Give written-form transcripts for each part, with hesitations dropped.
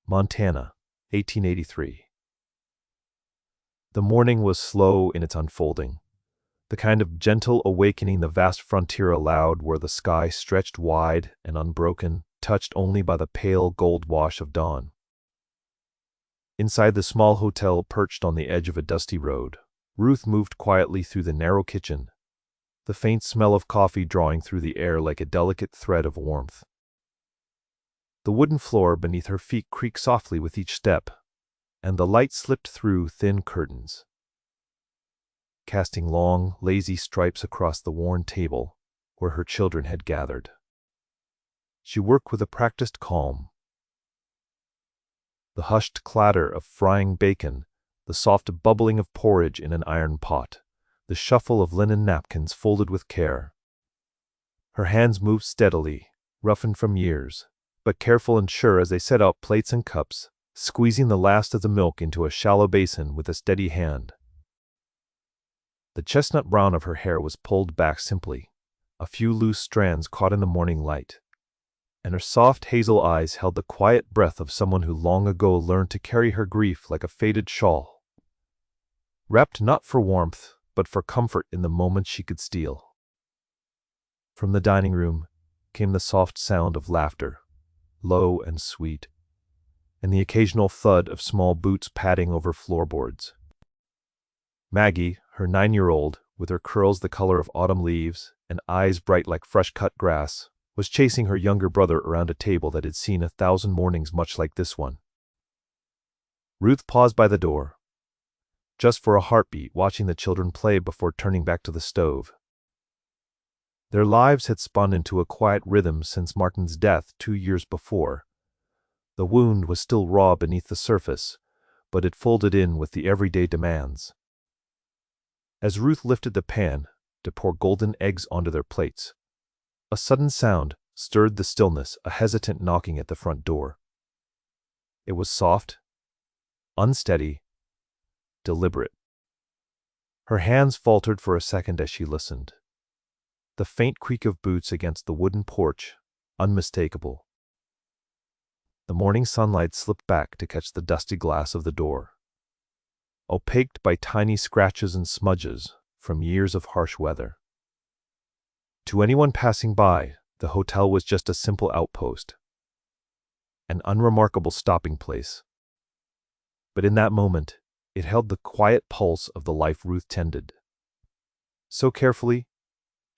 Montana, 1883. The morning was slow in its unfolding, the kind of gentle awakening the vast frontier allowed, where the sky stretched wide and unbroken, touched only by the pale gold wash of dawn. Inside the small hotel perched on the edge of a dusty road, Ruth moved quietly through the narrow kitchen, the faint smell of coffee drawing through the air like a delicate thread of warmth. The wooden floor beneath her feet creaked softly with each step, and the light slipped through thin curtains, casting long, lazy stripes across the worn table where her children had gathered. She worked with a practiced calm. The hushed clatter of frying bacon, the soft bubbling of porridge in an iron pot, the shuffle of linen napkins folded with care. Her hands moved steadily, roughened from years, but careful and sure as they set out plates and cups, squeezing the last of the milk into a shallow basin with a steady hand. The chestnut brown of her hair was pulled back simply, a few loose strands caught in the morning light, and her soft hazel eyes held the quiet breath of someone who long ago learned to carry her grief like a faded shawl, wrapped not for warmth, but for comfort in the moments she could steal. From the dining room came the soft sound of laughter, low and sweet, and the occasional thud of small boots padding over floorboards. Maggie, her 9-year-old, with her curls the color of autumn leaves and eyes bright like fresh-cut grass, was chasing her younger brother around a table that had seen 1,000 mornings much like this one. Ruth paused by the door, just for a heartbeat, watching the children play before turning back to the stove. Their lives had spun into a quiet rhythm since Martin's death 2 years before. The wound was still raw beneath the surface, but it folded in with the everyday demands. As Ruth lifted the pan to pour golden eggs onto their plates, a sudden sound stirred the stillness, a hesitant knocking at the front door. It was soft, unsteady, deliberate. Her hands faltered for a second as she listened. The faint creak of boots against the wooden porch, unmistakable. The morning sunlight slipped back to catch the dusty glass of the door, opaqued by tiny scratches and smudges from years of harsh weather. To anyone passing by, the hotel was just a simple outpost, an unremarkable stopping place. But in that moment, it held the quiet pulse of the life Ruth tended. So carefully,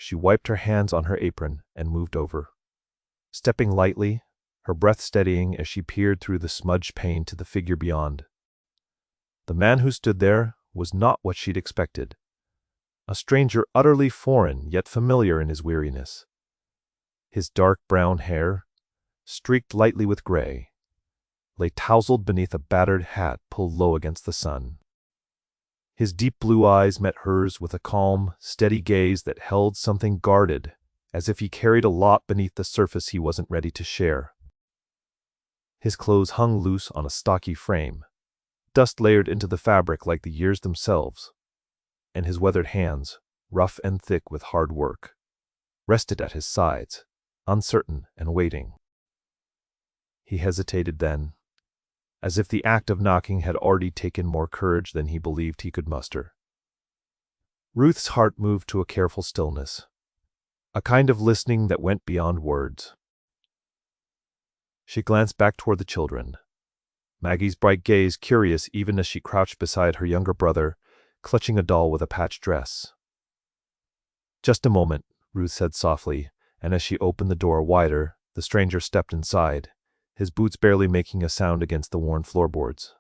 she wiped her hands on her apron and moved over, stepping lightly, her breath steadying as she peered through the smudged pane to the figure beyond. The man who stood there was not what she'd expected, a stranger utterly foreign yet familiar in his weariness. His dark brown hair, streaked lightly with gray, lay tousled beneath a battered hat pulled low against the sun. His deep blue eyes met hers with a calm, steady gaze that held something guarded, as if he carried a lot beneath the surface he wasn't ready to share. His clothes hung loose on a stocky frame, dust layered into the fabric like the years themselves, and his weathered hands, rough and thick with hard work, rested at his sides, uncertain and waiting. He hesitated then, as if the act of knocking had already taken more courage than he believed he could muster. Ruth's heart moved to a careful stillness, a kind of listening that went beyond words. She glanced back toward the children, Maggie's bright gaze curious even as she crouched beside her younger brother, clutching a doll with a patched dress. "Just a moment," Ruth said softly, and as she opened the door wider, the stranger stepped inside, his boots barely making a sound against the worn floorboards.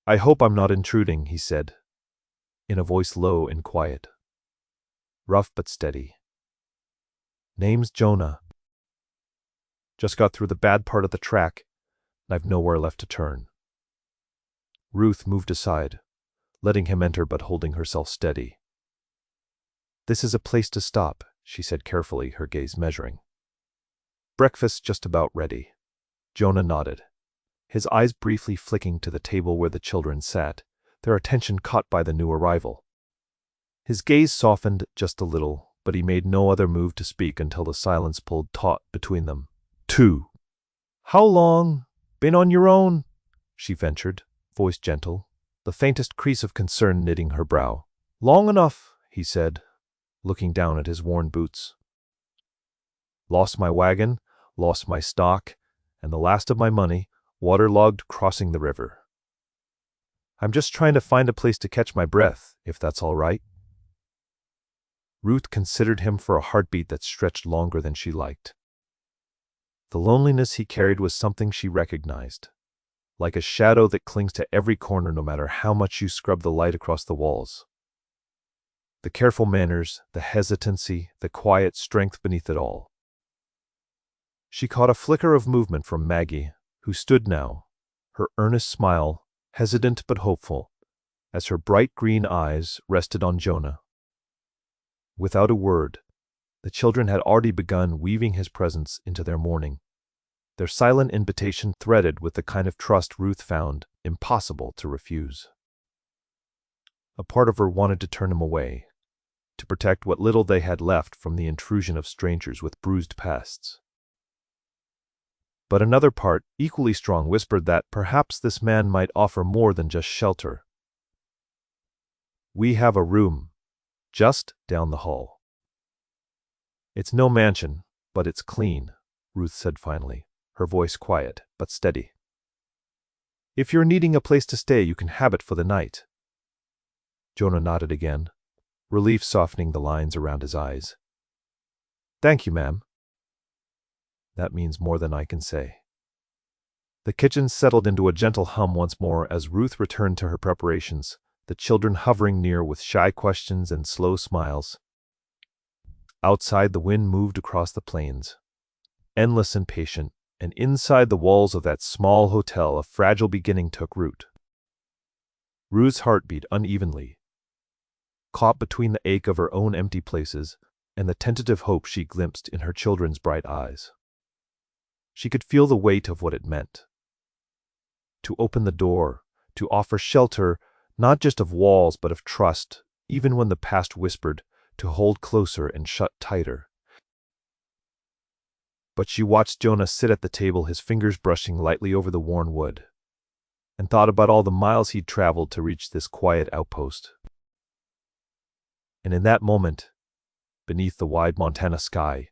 "I hope I'm not intruding," he said, in a voice low and quiet, rough but steady. "Name's Jonah. Just got through the bad part of the track, and I've nowhere left to turn." Ruth moved aside, letting him enter but holding herself steady. "This is a place to stop," she said carefully, her gaze measuring. "Breakfast's just about ready." Jonah nodded, his eyes briefly flicking to the table where the children sat, their attention caught by the new arrival. His gaze softened just a little, but he made no other move to speak until the silence pulled taut between them. "2. How long Been on your own? She ventured, voice gentle, the faintest crease of concern knitting her brow. Long enough, he said, looking down at his worn boots. Lost my wagon, lost my stock, and the last of my money, waterlogged crossing the river. I'm just trying to find a place to catch my breath, if that's all right. Ruth considered him for a heartbeat that stretched longer than she liked. The loneliness he carried was something she recognized, like a shadow that clings to every corner no matter how much you scrub the light across the walls. The careful manners, the hesitancy, the quiet strength beneath it all. She caught a flicker of movement from Maggie, who stood now, her earnest smile, hesitant but hopeful, as her bright green eyes rested on Jonah. Without a word, the children had already begun weaving his presence into their morning, their silent invitation threaded with the kind of trust Ruth found impossible to refuse. A part of her wanted to turn him away, to protect what little they had left from the intrusion of strangers with bruised pasts. But another part, equally strong, whispered that perhaps this man might offer more than just shelter. We have a room, just down the hall. It's no mansion, but it's clean, Ruth said finally, her voice quiet but steady. If you're needing a place to stay, you can have it for the night. Jonah nodded again, relief softening the lines around his eyes. Thank you, ma'am. That means more than I can say. The kitchen settled into a gentle hum once more as Ruth returned to her preparations, the children hovering near with shy questions and slow smiles. Outside, the wind moved across the plains, endless and patient, and inside the walls of that small hotel a fragile beginning took root. Ruth's heart beat unevenly, caught between the ache of her own empty places and the tentative hope she glimpsed in her children's bright eyes. She could feel the weight of what it meant. To open the door, to offer shelter, not just of walls but of trust, even when the past whispered, to hold closer and shut tighter. But she watched Jonah sit at the table, his fingers brushing lightly over the worn wood, and thought about all the miles he'd traveled to reach this quiet outpost. And in that moment, beneath the wide Montana sky,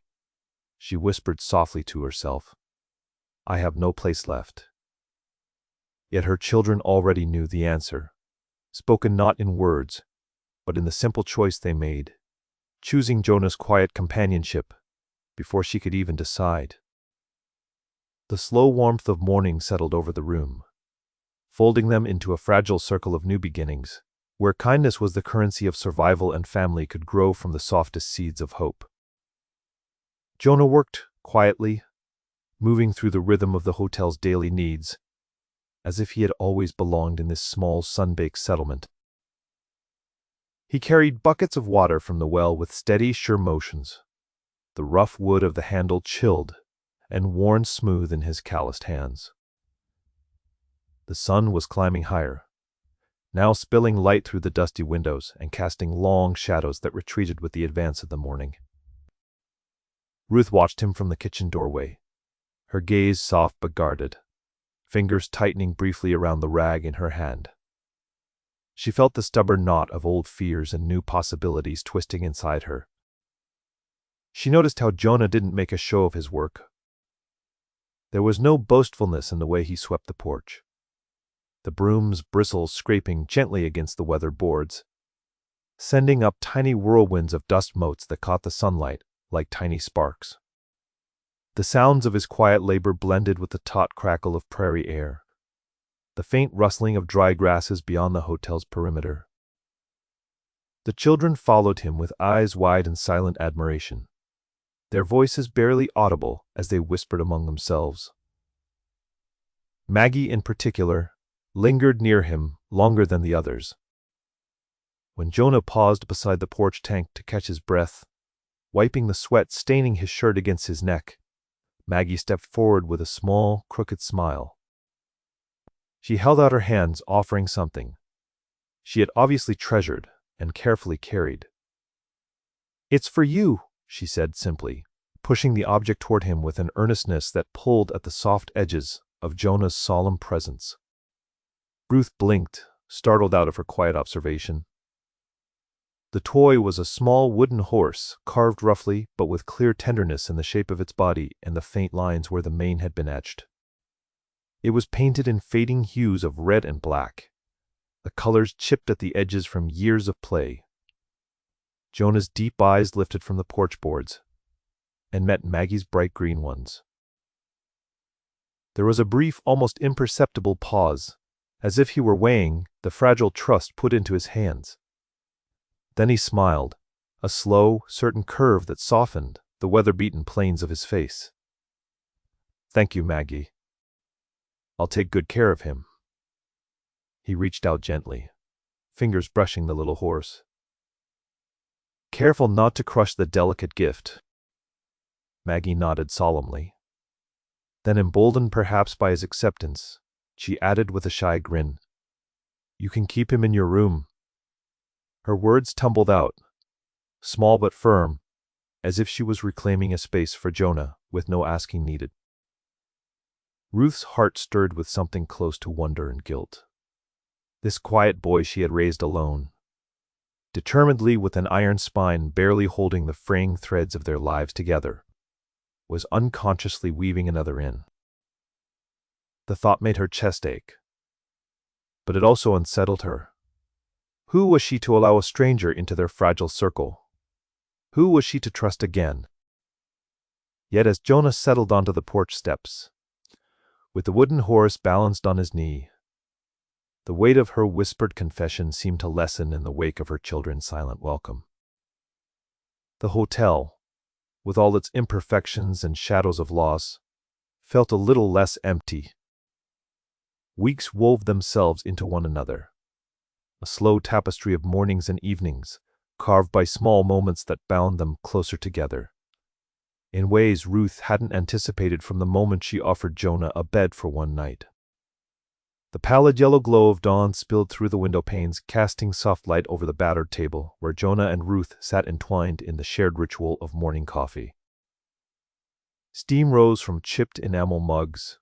she whispered softly to herself, I have no place left. Yet her children already knew the answer, spoken not in words, but in the simple choice they made, choosing Jonah's quiet companionship before she could even decide. The slow warmth of morning settled over the room, folding them into a fragile circle of new beginnings, where kindness was the currency of survival and family could grow from the softest seeds of hope. Jonah worked quietly, moving through the rhythm of the hotel's daily needs, as if he had always belonged in this small sun-baked settlement. He carried buckets of water from the well with steady, sure motions, the rough wood of the handle chilled and worn smooth in his calloused hands. The sun was climbing higher, now spilling light through the dusty windows and casting long shadows that retreated with the advance of the morning. Ruth watched him from the kitchen doorway, her gaze soft but guarded, fingers tightening briefly around the rag in her hand. She felt the stubborn knot of old fears and new possibilities twisting inside her. She noticed how Jonah didn't make a show of his work. There was no boastfulness in the way he swept the porch, the broom's bristles scraping gently against the weathered boards, sending up tiny whirlwinds of dust motes that caught the sunlight like tiny sparks. The sounds of his quiet labor blended with the taut crackle of prairie air, the faint rustling of dry grasses beyond the hotel's perimeter. The children followed him with eyes wide in silent admiration, their voices barely audible as they whispered among themselves. Maggie, in particular, lingered near him longer than the others. When Jonah paused beside the porch tank to catch his breath, wiping the sweat staining his shirt against his neck, Maggie stepped forward with a small, crooked smile. She held out her hands, offering something she had obviously treasured and carefully carried. It's for you, she said simply, pushing the object toward him with an earnestness that pulled at the soft edges of Jonah's solemn presence. Ruth blinked, startled out of her quiet observation. The toy was a small wooden horse, carved roughly but with clear tenderness in the shape of its body and the faint lines where the mane had been etched. It was painted in fading hues of red and black, the colors chipped at the edges from years of play. Jonah's deep eyes lifted from the porch boards and met Maggie's bright green ones. There was a brief, almost imperceptible pause, as if he were weighing the fragile trust put into his hands. Then he smiled, a slow, certain curve that softened the weather-beaten planes of his face. "Thank you, Maggie. I'll take good care of him." He reached out gently, fingers brushing the little horse. "Careful not to crush the delicate gift." Maggie nodded solemnly. Then, emboldened perhaps by his acceptance, she added with a shy grin, "You can keep him in your room." Her words tumbled out, small but firm, as if she was reclaiming a space for Jonah with no asking needed. Ruth's heart stirred with something close to wonder and guilt. This quiet boy she had raised alone, determinedly with an iron spine barely holding the fraying threads of their lives together, was unconsciously weaving another in. The thought made her chest ache, but it also unsettled her. Who was she to allow a stranger into their fragile circle? Who was she to trust again? Yet as Jonah settled onto the porch steps, with the wooden horse balanced on his knee, the weight of her whispered confession seemed to lessen in the wake of her children's silent welcome. The hotel, with all its imperfections and shadows of loss, felt a little less empty. Weeks wove themselves into one another, a slow tapestry of mornings and evenings, carved by small moments that bound them closer together, in ways Ruth hadn't anticipated from the moment she offered Jonah a bed for one night. The pallid yellow glow of dawn spilled through the window panes, casting soft light over the battered table where Jonah and Ruth sat entwined in the shared ritual of morning coffee. Steam rose from chipped enamel mugs,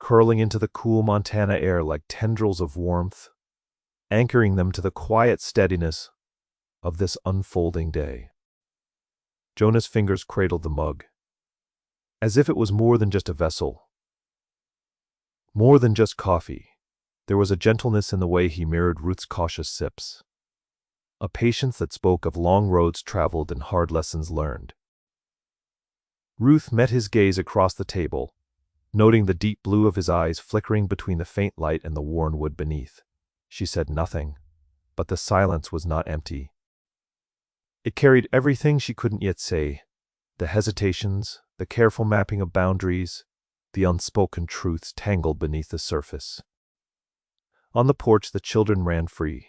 curling into the cool Montana air like tendrils of warmth, anchoring them to the quiet steadiness of this unfolding day. Jonah's fingers cradled the mug, as if it was more than just a vessel, more than just coffee. There was a gentleness in the way he mirrored Ruth's cautious sips, a patience that spoke of long roads traveled and hard lessons learned. Ruth met his gaze across the table, noting the deep blue of his eyes flickering between the faint light and the worn wood beneath. She said nothing, but the silence was not empty. It carried everything she couldn't yet say, the hesitations, the careful mapping of boundaries, the unspoken truths tangled beneath the surface. On the porch, the children ran free,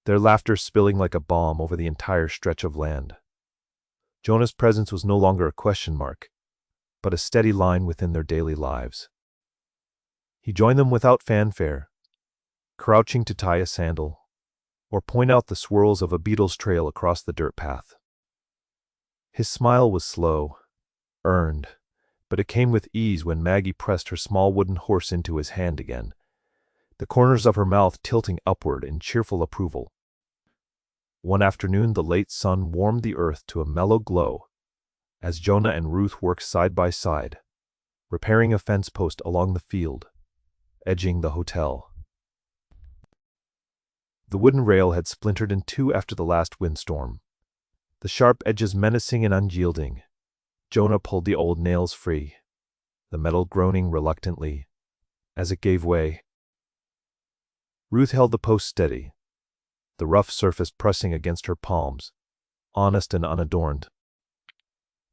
their laughter spilling like a bomb over the entire stretch of land. Jonah's presence was no longer a question mark, but a steady line within their daily lives. He joined them without fanfare, crouching to tie a sandal, or point out the swirls of a beetle's trail across the dirt path. His smile was slow, earned, but it came with ease when Maggie pressed her small wooden horse into his hand again, the corners of her mouth tilting upward in cheerful approval. One afternoon, the late sun warmed the earth to a mellow glow as Jonah and Ruth worked side by side, repairing a fence post along the field, edging the hotel. The wooden rail had splintered in two after the last windstorm, the sharp edges menacing and unyielding. Jonah pulled the old nails free, the metal groaning reluctantly as it gave way. Ruth held the post steady, the rough surface pressing against her palms, honest and unadorned.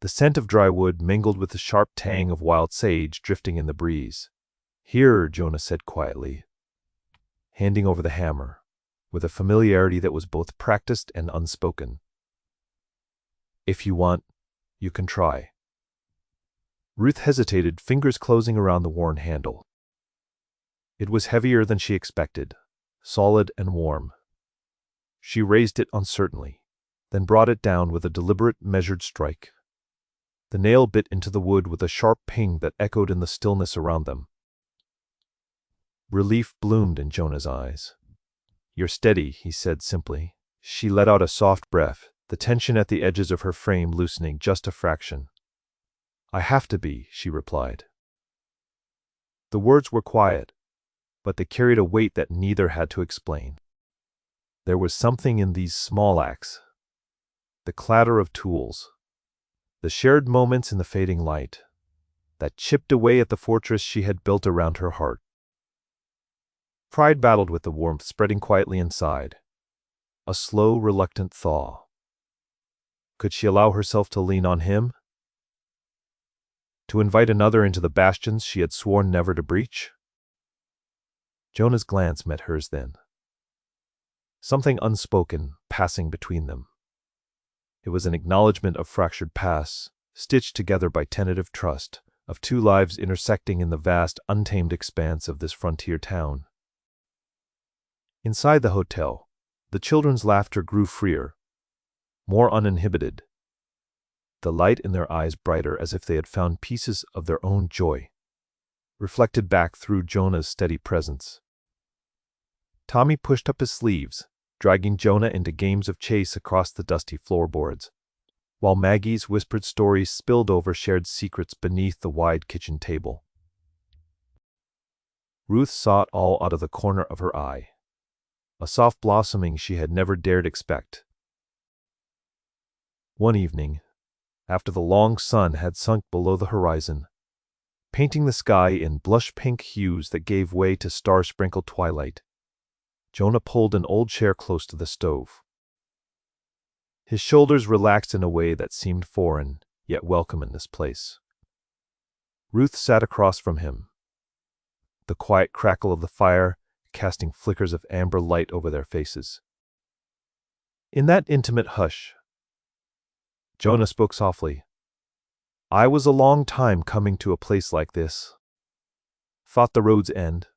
The scent of dry wood mingled with the sharp tang of wild sage drifting in the breeze. "Here," Jonah said quietly, handing over the hammer, with a familiarity that was both practiced and unspoken. "If you want, you can try." Ruth hesitated, fingers closing around the worn handle. It was heavier than she expected, solid and warm. She raised it uncertainly, then brought it down with a deliberate, measured strike. The nail bit into the wood with a sharp ping that echoed in the stillness around them. Relief bloomed in Jonah's eyes. "You're steady," he said simply. She let out a soft breath, the tension at the edges of her frame loosening just a fraction. "I have to be," she replied. The words were quiet, but they carried a weight that neither had to explain. There was something in these small acts. The clatter of tools, the shared moments in the fading light, that chipped away at the fortress she had built around her heart. Pride battled with the warmth spreading quietly inside. A slow, reluctant thaw. Could she allow herself to lean on him? To invite another into the bastions she had sworn never to breach? Jonah's glance met hers then. Something unspoken passing between them. It was an acknowledgement of fractured paths, stitched together by tentative trust, of two lives intersecting in the vast, untamed expanse of this frontier town. Inside the hotel, the children's laughter grew freer, more uninhibited, the light in their eyes brighter as if they had found pieces of their own joy, reflected back through Jonah's steady presence. Tommy pushed up his sleeves, dragging Jonah into games of chase across the dusty floorboards, while Maggie's whispered stories spilled over shared secrets beneath the wide kitchen table. Ruth saw it all out of the corner of her eye, a soft blossoming she had never dared expect. One evening, after the long sun had sunk below the horizon, painting the sky in blush-pink hues that gave way to star-sprinkled twilight, Jonah pulled an old chair close to the stove. His shoulders relaxed in a way that seemed foreign, yet welcome in this place. Ruth sat across from him, the quiet crackle of the fire casting flickers of amber light over their faces. In that intimate hush, Jonah spoke softly. "I was a long time coming to a place like this. Thought the road's end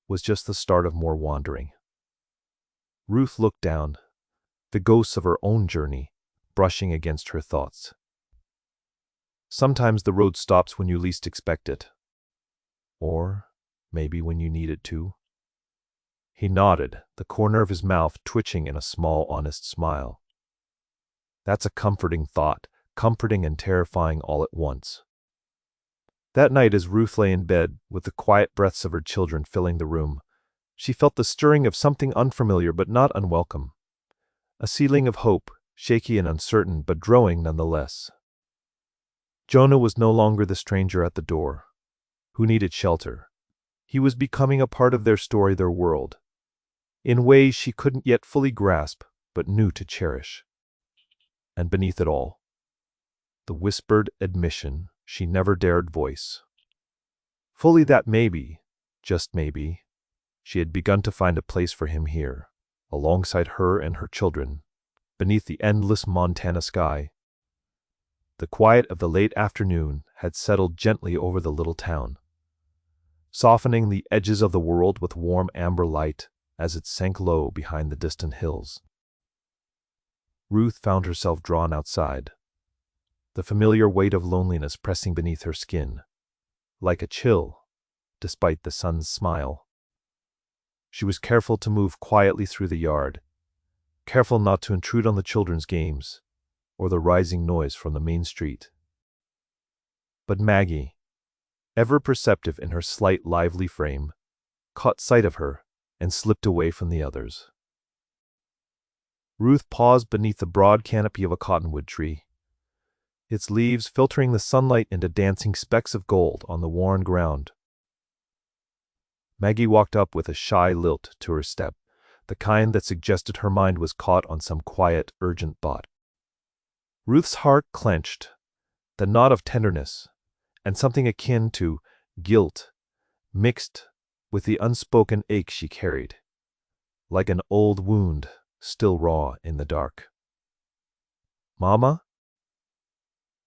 was just the start of more wandering." Ruth looked down, the ghosts of her own journey brushing against her thoughts. "Sometimes the road stops when you least expect it. Or maybe when you need it to." He nodded, the corner of his mouth twitching in a small, honest smile. "That's a comforting thought, comforting and terrifying all at once." That night, as Ruth lay in bed, with the quiet breaths of her children filling the room, she felt the stirring of something unfamiliar but not unwelcome. A seedling of hope, shaky and uncertain, but growing nonetheless. Jonah was no longer the stranger at the door, who needed shelter. He was becoming a part of their story, their world, in ways she couldn't yet fully grasp, but knew to cherish. And beneath it all, the whispered admission she never dared voice. Fully that maybe, just maybe, she had begun to find a place for him here, alongside her and her children, beneath the endless Montana sky. The quiet of the late afternoon had settled gently over the little town, softening the edges of the world with warm amber light as it sank low behind the distant hills. Ruth found herself drawn outside, the familiar weight of loneliness pressing beneath her skin, like a chill, despite the sun's smile. She was careful to move quietly through the yard, careful not to intrude on the children's games or the rising noise from the main street. But Maggie, ever perceptive in her slight, lively frame, caught sight of her and slipped away from the others. Ruth paused beneath the broad canopy of a cottonwood tree, its leaves filtering the sunlight into dancing specks of gold on the worn ground. Maggie walked up with a shy lilt to her step, the kind that suggested her mind was caught on some quiet, urgent thought. Ruth's heart clenched, the knot of tenderness, and something akin to guilt, mixed with the unspoken ache she carried, like an old wound still raw in the dark. "Mama?"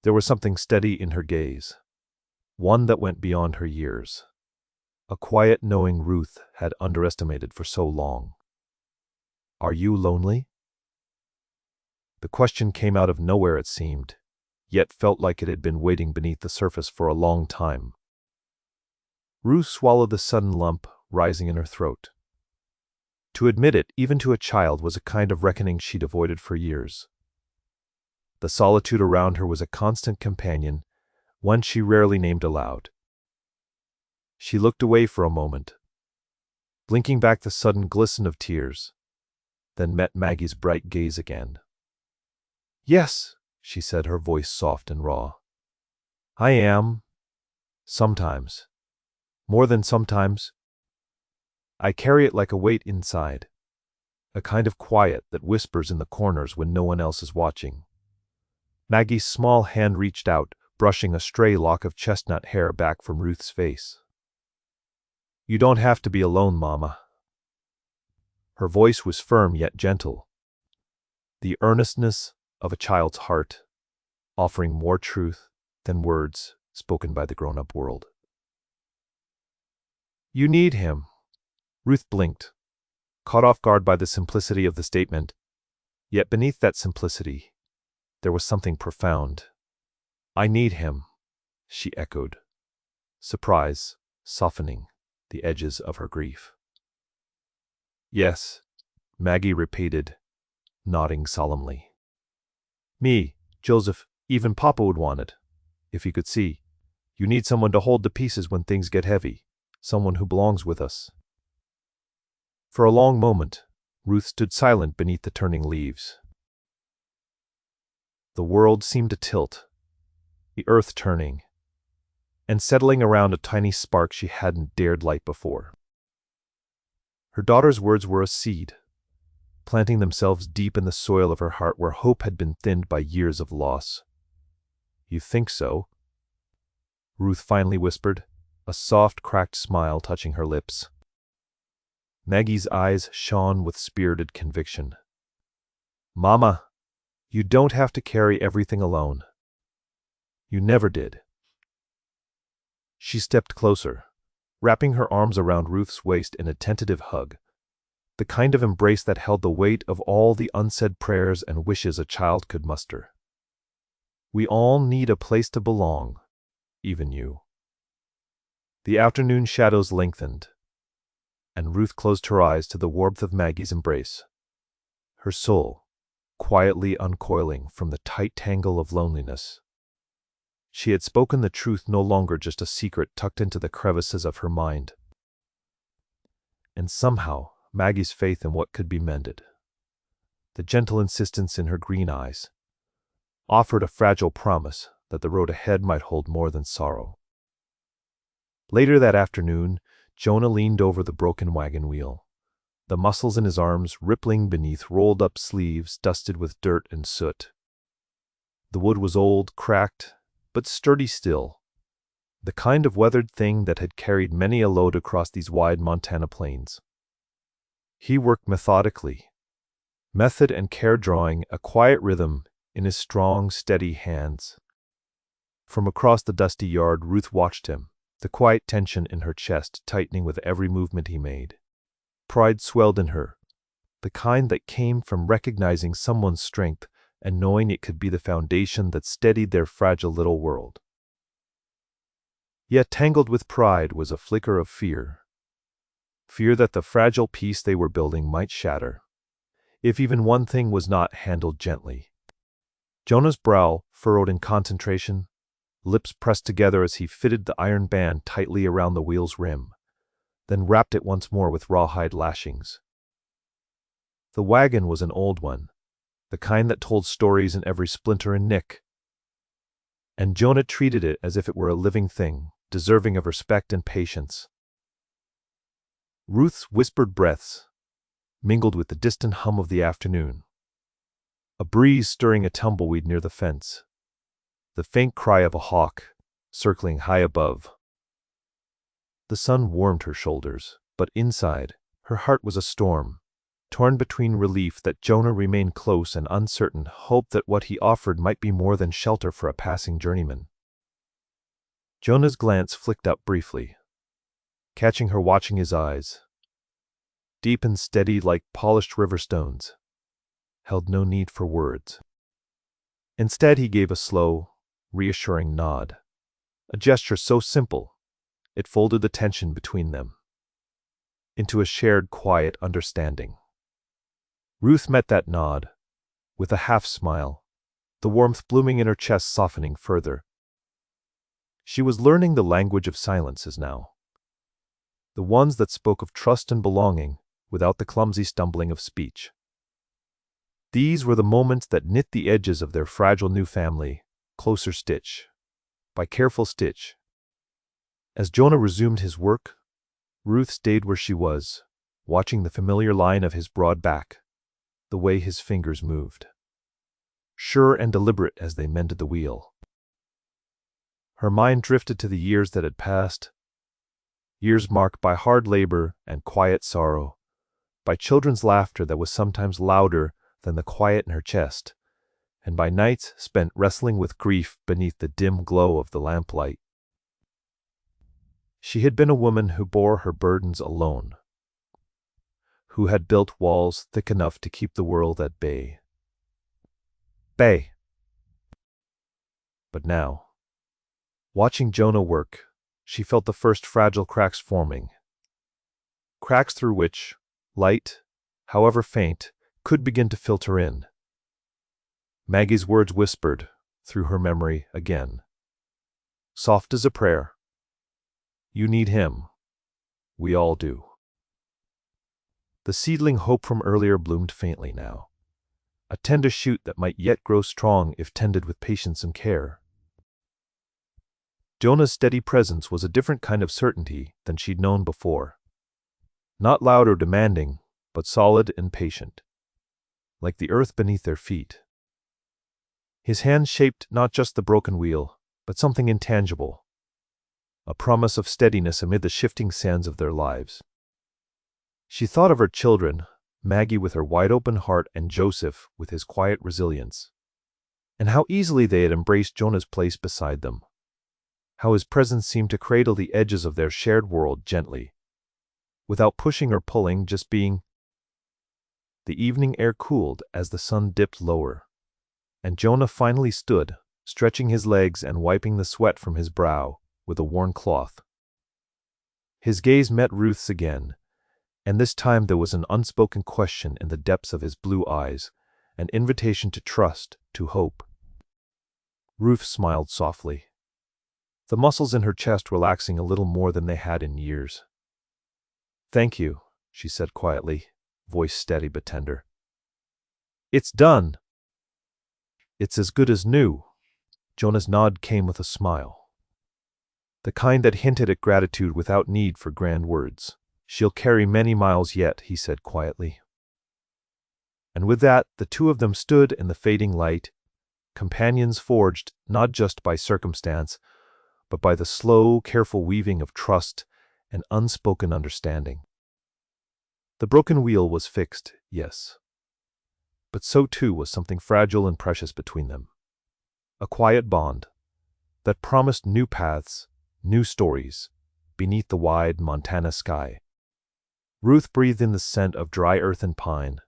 There was something steady in her gaze, one that went beyond her years, a quiet knowing Ruth had underestimated for so long. "Are you lonely?" The question came out of nowhere, it seemed, yet felt like it had been waiting beneath the surface for a long time. Ruth swallowed the sudden lump rising in her throat. To admit it, even to a child, was a kind of reckoning she'd avoided for years. The solitude around her was a constant companion, one she rarely named aloud. She looked away for a moment, blinking back the sudden glisten of tears, then met Maggie's bright gaze again. "Yes," she said, her voice soft and raw. "I am. Sometimes. More than sometimes. I carry it like a weight inside. A kind of quiet that whispers in the corners when no one else is watching." Maggie's small hand reached out, brushing a stray lock of chestnut hair back from Ruth's face. "You don't have to be alone, Mama." Her voice was firm yet gentle, the earnestness of a child's heart, offering more truth than words spoken by the grown-up world. "You need him." Ruth blinked, caught off guard by the simplicity of the statement, yet beneath that simplicity, there was something profound. "I need him," she echoed, surprise softening the edges of her grief. "Yes," Maggie repeated, nodding solemnly. "Me, Joseph, even Papa would want it, if he could see. You need someone to hold the pieces when things get heavy, someone who belongs with us." For a long moment, Ruth stood silent beneath the turning leaves. The world seemed to tilt, the earth turning, and settling around a tiny spark she hadn't dared light before. Her daughter's words were a seed, planting themselves deep in the soil of her heart where hope had been thinned by years of loss. "You think so?" Ruth finally whispered, a soft, cracked smile touching her lips. Maggie's eyes shone with spirited conviction. "Mama, you don't have to carry everything alone. You never did." She stepped closer, wrapping her arms around Ruth's waist in a tentative hug, the kind of embrace that held the weight of all the unsaid prayers and wishes a child could muster. "We all need a place to belong, even you." The afternoon shadows lengthened, and Ruth closed her eyes to the warmth of Maggie's embrace, her soul quietly uncoiling from the tight tangle of loneliness. She had spoken the truth, no longer just a secret tucked into the crevices of her mind. And somehow, Maggie's faith in what could be mended, the gentle insistence in her green eyes, offered a fragile promise that the road ahead might hold more than sorrow. Later that afternoon, Jonah leaned over the broken wagon wheel, the muscles in his arms rippling beneath rolled-up sleeves dusted with dirt and soot. The wood was old, cracked, but sturdy still, the kind of weathered thing that had carried many a load across these wide Montana plains. He worked methodically, method and care drawing a quiet rhythm in his strong, steady hands. From across the dusty yard, Ruth watched him, the quiet tension in her chest tightening with every movement he made. Pride swelled in her, the kind that came from recognizing someone's strength and knowing it could be the foundation that steadied their fragile little world. Yet tangled with pride was a flicker of fear. Fear that the fragile piece they were building might shatter, if even one thing was not handled gently. Jonah's brow furrowed in concentration, lips pressed together as he fitted the iron band tightly around the wheel's rim, then wrapped it once more with rawhide lashings. The wagon was an old one, the kind that told stories in every splinter and nick, and Jonah treated it as if it were a living thing, deserving of respect and patience. Ruth's whispered breaths mingled with the distant hum of the afternoon, a breeze stirring a tumbleweed near the fence, the faint cry of a hawk circling high above. The sun warmed her shoulders, but inside, her heart was a storm, torn between relief that Jonah remained close and uncertain hope that what he offered might be more than shelter for a passing journeyman. Jonah's glance flicked up briefly, catching her watching his eyes, deep and steady like polished river stones, held no need for words. Instead, he gave a slow, reassuring nod, a gesture so simple, it folded the tension between them. into a shared quiet understanding. Ruth met that nod, with a half-smile, the warmth blooming in her chest softening further. She was learning the language of silences now, the ones that spoke of trust and belonging without the clumsy stumbling of speech. These were the moments that knit the edges of their fragile new family closer stitch by careful stitch. As Jonah resumed his work, Ruth stayed where she was, watching the familiar line of his broad back, the way his fingers moved, sure and deliberate as they mended the wheel. Her mind drifted to the years that had passed, years marked by hard labor and quiet sorrow, by children's laughter that was sometimes louder than the quiet in her chest, and by nights spent wrestling with grief beneath the dim glow of the lamplight. She had been a woman who bore her burdens alone, who had built walls thick enough to keep the world at bay. But now, watching Jonah work, she felt the first fragile cracks forming. Cracks through which light, however faint, could begin to filter in. Maggie's words whispered through her memory again, soft as a prayer. You need him. We all do. The seedling hope from earlier bloomed faintly now, a tender shoot that might yet grow strong if tended with patience and care. Jonah's steady presence was a different kind of certainty than she'd known before. Not loud or demanding, but solid and patient, like the earth beneath their feet. His hand shaped not just the broken wheel, but something intangible, a promise of steadiness amid the shifting sands of their lives. She thought of her children, Maggie with her wide-open heart and Joseph with his quiet resilience, and how easily they had embraced Jonah's place beside them, how his presence seemed to cradle the edges of their shared world gently, without pushing or pulling, just being. The evening air cooled as the sun dipped lower, and Jonah finally stood, stretching his legs and wiping the sweat from his brow with a worn cloth. His gaze met Ruth's again, and this time there was an unspoken question in the depths of his blue eyes, an invitation to trust, to hope. Ruth smiled softly, the muscles in her chest relaxing a little more than they had in years. Thank you, she said quietly, voice steady but tender. It's done. It's as good as new. Jonah's nod came with a smile, the kind that hinted at gratitude without need for grand words. She'll carry many miles yet, he said quietly. And with that, the two of them stood in the fading light, companions forged not just by circumstance, but by the slow, careful weaving of trust and unspoken understanding. The broken wheel was fixed, yes, but so too was something fragile and precious between them. A quiet bond that promised new paths, new stories, beneath the wide Montana sky. Ruth breathed in the scent of dry earth and pine,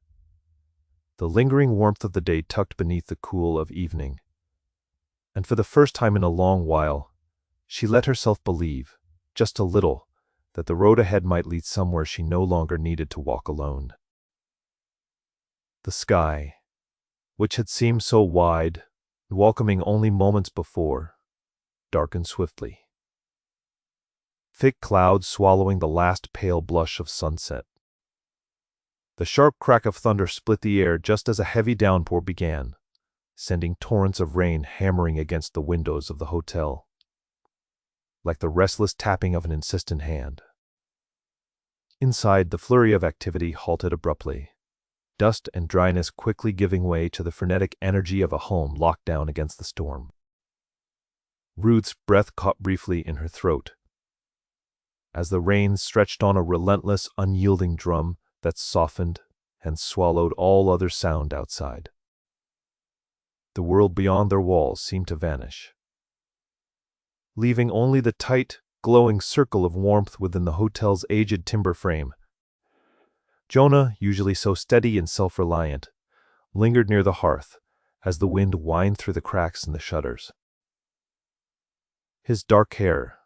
the lingering warmth of the day tucked beneath the cool of evening. And for the first time in a long while, she let herself believe, just a little, that the road ahead might lead somewhere she no longer needed to walk alone. The sky, which had seemed so wide, welcoming only moments before, darkened swiftly. Thick clouds swallowing the last pale blush of sunset. The sharp crack of thunder split the air just as a heavy downpour began, sending torrents of rain hammering against the windows of the hotel, like the restless tapping of an insistent hand. Inside, the flurry of activity halted abruptly, dust and dryness quickly giving way to the frenetic energy of a home locked down against the storm. Ruth's breath caught briefly in her throat, as the rain stretched on a relentless, unyielding drum that softened and swallowed all other sound outside. The world beyond their walls seemed to vanish, leaving only the tight, glowing circle of warmth within the hotel's aged timber frame. Jonah, usually so steady and self-reliant, lingered near the hearth as the wind whined through the cracks in the shutters. His dark hair,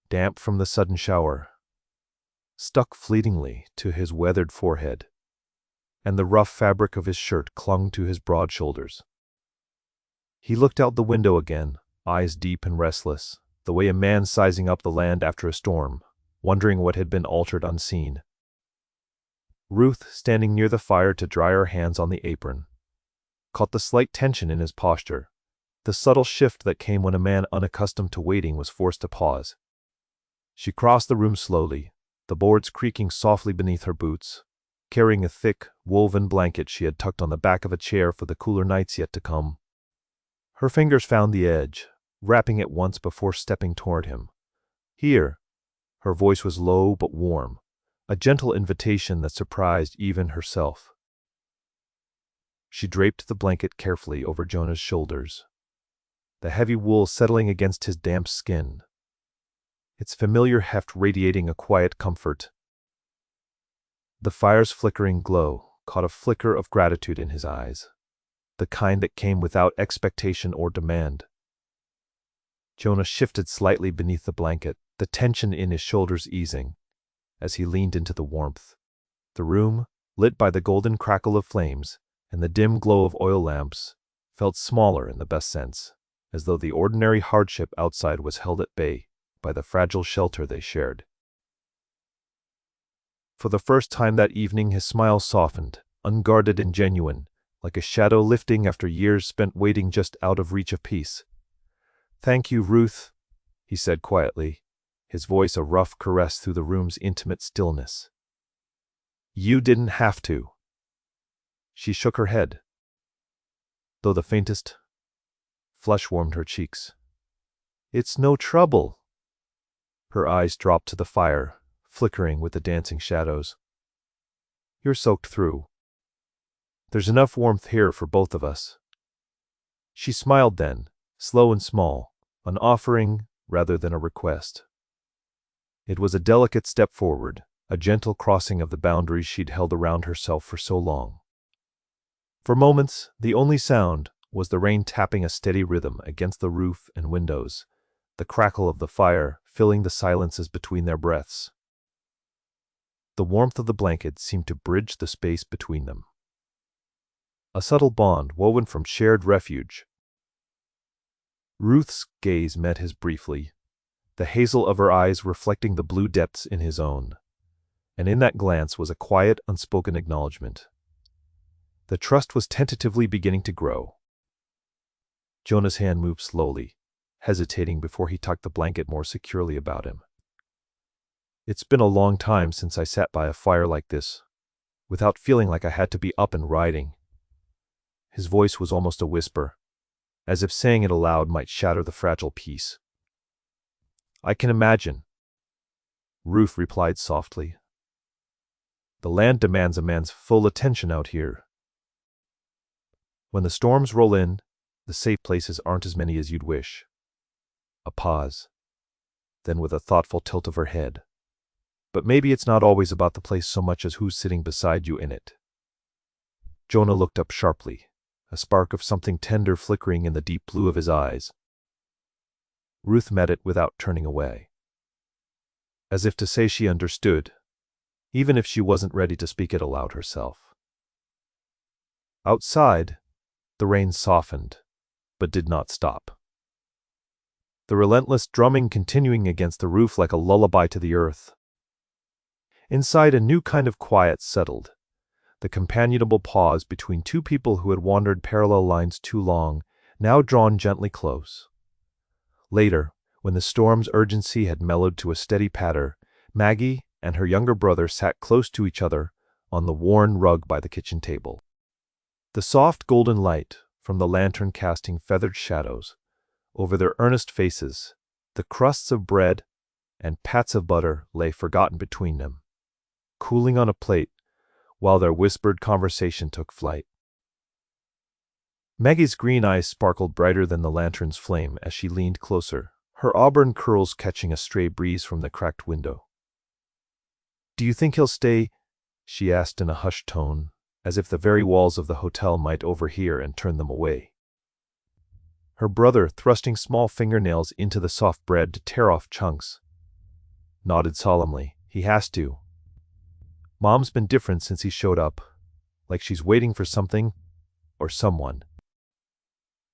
damp from the sudden shower, stuck fleetingly to his weathered forehead, and the rough fabric of his shirt clung to his broad shoulders. He looked out the window again, eyes deep and restless, the way a man sizing up the land after a storm, wondering what had been altered unseen. Ruth, standing near the fire to dry her hands on the apron, caught the slight tension in his posture, the subtle shift that came when a man unaccustomed to waiting was forced to pause. She crossed the room slowly, the boards creaking softly beneath her boots, carrying a thick, woven blanket she had tucked on the back of a chair for the cooler nights yet to come. Her fingers found the edge, wrapping it once before stepping toward him. Here, her voice was low but warm, a gentle invitation that surprised even herself. She draped the blanket carefully over Jonah's shoulders, the heavy wool settling against his damp skin, its familiar heft radiating a quiet comfort. The fire's flickering glow caught a flicker of gratitude in his eyes, the kind that came without expectation or demand. Jonah shifted slightly beneath the blanket, the tension in his shoulders easing, as he leaned into the warmth. The room, lit by the golden crackle of flames and the dim glow of oil lamps, felt smaller in the best sense, as though the ordinary hardship outside was held at bay by the fragile shelter they shared. For the first time that evening his smile softened, unguarded and genuine, like a shadow lifting after years spent waiting just out of reach of peace. "Thank you, Ruth," he said quietly, his voice a rough caress through the room's intimate stillness. "You didn't have to." She shook her head, though the faintest flush warmed her cheeks. "It's no trouble." Her eyes dropped to the fire, flickering with the dancing shadows. "You're soaked through. There's enough warmth here for both of us." She smiled then, slow and small, an offering rather than a request. It was a delicate step forward, a gentle crossing of the boundaries she'd held around herself for so long. For moments, the only sound was the rain tapping a steady rhythm against the roof and windows, the crackle of the fire filling the silences between their breaths. The warmth of the blanket seemed to bridge the space between them. A subtle bond woven from shared refuge. Ruth's gaze met his briefly, the hazel of her eyes reflecting the blue depths in his own, and in that glance was a quiet, unspoken acknowledgement. The trust was tentatively beginning to grow. Jonah's hand moved slowly, hesitating before he tucked the blanket more securely about him. "It's been a long time since I sat by a fire like this, without feeling like I had to be up and riding." His voice was almost a whisper, as if saying it aloud might shatter the fragile peace. "I can imagine," Ruth replied softly. "The land demands a man's full attention out here. When the storms roll in, the safe places aren't as many as you'd wish." A pause, then with a thoughtful tilt of her head. "But maybe it's not always about the place so much as who's sitting beside you in it." Jonah looked up sharply, a spark of something tender flickering in the deep blue of his eyes. Ruth met it without turning away, as if to say she understood, even if she wasn't ready to speak it aloud herself. Outside, the rain softened, but did not stop. The relentless drumming continuing against the roof like a lullaby to the earth. Inside, a new kind of quiet settled, the companionable pause between two people who had wandered parallel lines too long, now drawn gently close. Later, when the storm's urgency had mellowed to a steady patter, Maggie and her younger brother sat close to each other on the worn rug by the kitchen table. The soft golden light from the lantern casting feathered shadows over their earnest faces. The crusts of bread and pats of butter lay forgotten between them, cooling on a plate while their whispered conversation took flight. Maggie's green eyes sparkled brighter than the lantern's flame as she leaned closer, her auburn curls catching a stray breeze from the cracked window. "Do you think he'll stay?" she asked in a hushed tone, as if the very walls of the hotel might overhear and turn them away. Her brother, thrusting small fingernails into the soft bread to tear off chunks, nodded solemnly. "He has to. Mom's been different since he showed up, like she's waiting for something or someone.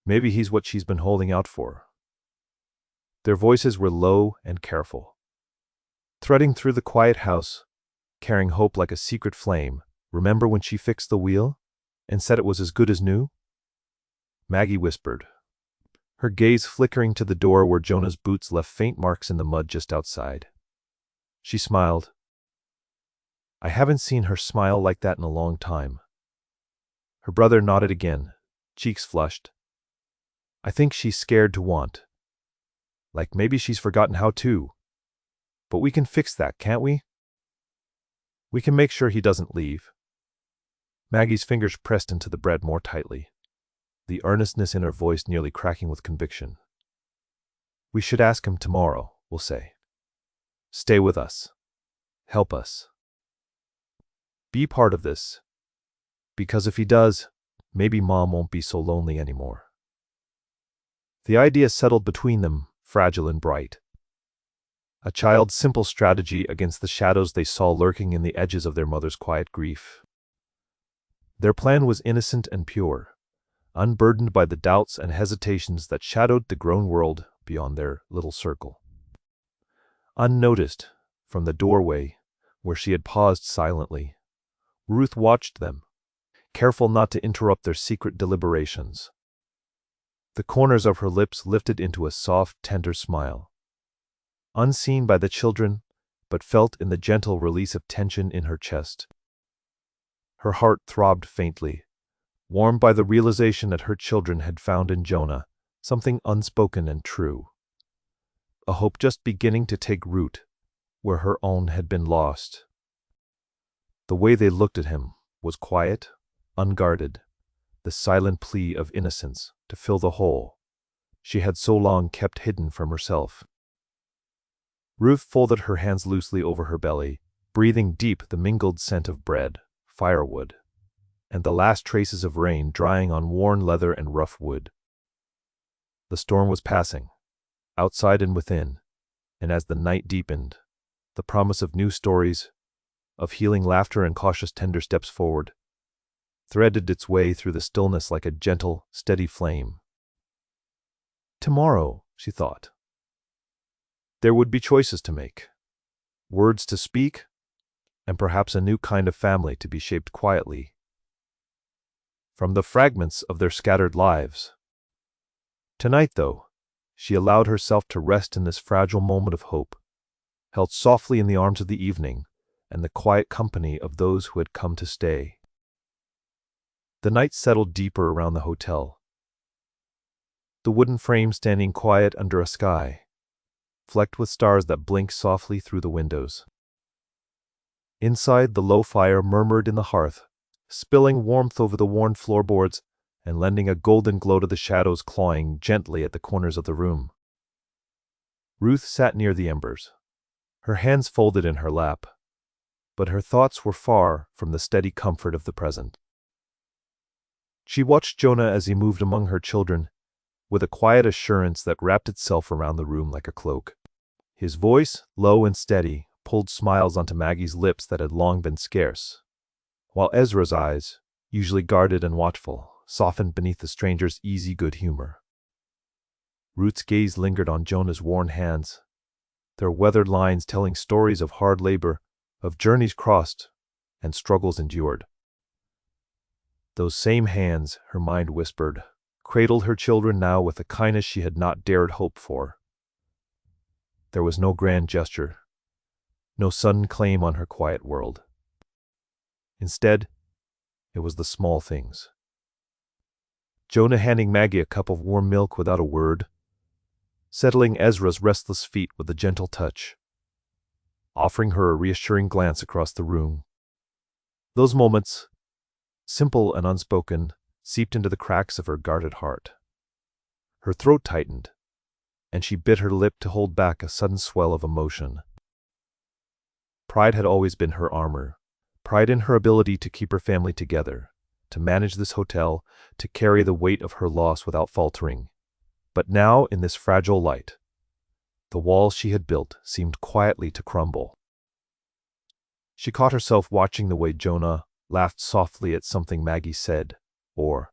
Maybe he's what she's been holding out for. Their voices were low and careful. Threading through the quiet house, carrying hope like a secret flame. Remember when she fixed the wheel and said it was as good as new? Maggie whispered, her gaze flickering to the door where Jonah's boots left faint marks in the mud just outside. She smiled. I haven't seen her smile like that in a long time. Her brother nodded again, cheeks flushed. I think she's scared to want. Like maybe she's forgotten how to. But we can fix that, can't we? We can make sure he doesn't leave. Maggie's fingers pressed into the bread more tightly, the earnestness in her voice nearly cracking with conviction. We should ask him tomorrow, we'll say. Stay with us. Help us. Be part of this. Because if he does, maybe Mom won't be so lonely anymore. The idea settled between them, fragile and bright. A child's simple strategy against the shadows they saw lurking in the edges of their mother's quiet grief. Their plan was innocent and pure, unburdened by the doubts and hesitations that shadowed the grown world beyond their little circle. Unnoticed, from the doorway, where she had paused silently, Ruth watched them, careful not to interrupt their secret deliberations. The corners of her lips lifted into a soft, tender smile. Unseen by the children, but felt in the gentle release of tension in her chest. Her heart throbbed faintly, warmed by the realization that her children had found in Jonah something unspoken and true. A hope just beginning to take root where her own had been lost. The way they looked at him was quiet, unguarded, the silent plea of innocence to fill the hole she had so long kept hidden from herself. Ruth folded her hands loosely over her belly, breathing deep the mingled scent of bread, firewood, and the last traces of rain drying on worn leather and rough wood. The storm was passing, outside and within, and as the night deepened, the promise of new stories, of healing laughter and cautious tender steps forward, threaded its way through the stillness like a gentle, steady flame. Tomorrow, she thought, there would be choices to make, words to speak, and perhaps a new kind of family to be shaped quietly from the fragments of their scattered lives. Tonight, though, she allowed herself to rest in this fragile moment of hope, held softly in the arms of the evening and the quiet company of those who had come to stay. The night settled deeper around the hotel, the wooden frame standing quiet under a sky flecked with stars that blinked softly through the windows. Inside, the low fire murmured in the hearth, spilling warmth over the worn floorboards and lending a golden glow to the shadows clawing gently at the corners of the room. Ruth sat near the embers, her hands folded in her lap, but her thoughts were far from the steady comfort of the present. She watched Jonah as he moved among her children, with a quiet assurance that wrapped itself around the room like a cloak. His voice, low and steady, pulled smiles onto Maggie's lips that had long been scarce, while Ezra's eyes, usually guarded and watchful, softened beneath the stranger's easy good humor. Ruth's gaze lingered on Jonah's worn hands, their weathered lines telling stories of hard labor, of journeys crossed, and struggles endured. Those same hands, her mind whispered, cradled her children now with a kindness she had not dared hope for. There was no grand gesture, no sudden claim on her quiet world. Instead, it was the small things. Jonah handing Maggie a cup of warm milk without a word, settling Ezra's restless feet with a gentle touch, offering her a reassuring glance across the room. Those moments, simple and unspoken, seeped into the cracks of her guarded heart. Her throat tightened, and she bit her lip to hold back a sudden swell of emotion. Pride had always been her armor, pride in her ability to keep her family together, to manage this hotel, to carry the weight of her loss without faltering. But now, in this fragile light, the walls she had built seemed quietly to crumble. She caught herself watching the way Jonah laughed softly at something Maggie said, or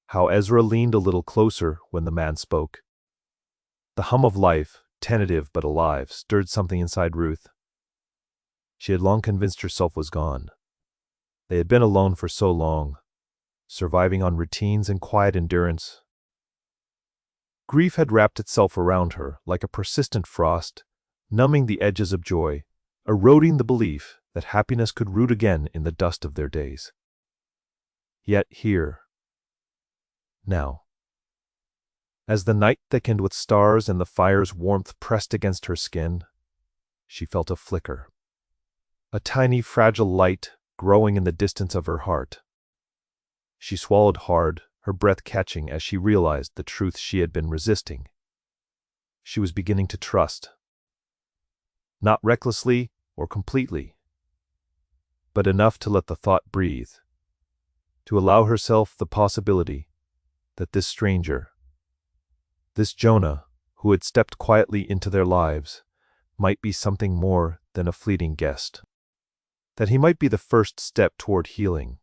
how Ezra leaned a little closer when the man spoke. The hum of life, tentative but alive, stirred something inside Ruth. She had long convinced herself was gone. They had been alone for so long, surviving on routines and quiet endurance. Grief had wrapped itself around her like a persistent frost, numbing the edges of joy, eroding the belief that happiness could root again in the dust of their days. Yet here, now, as the night thickened with stars and the fire's warmth pressed against her skin, she felt a flicker, a tiny fragile light growing in the distance of her heart. She swallowed hard, her breath catching as she realized the truth she had been resisting. She was beginning to trust. Not recklessly or completely, but enough to let the thought breathe, to allow herself the possibility that this stranger, this Jonah, who had stepped quietly into their lives, might be something more than a fleeting guest. That he might be the first step toward healing,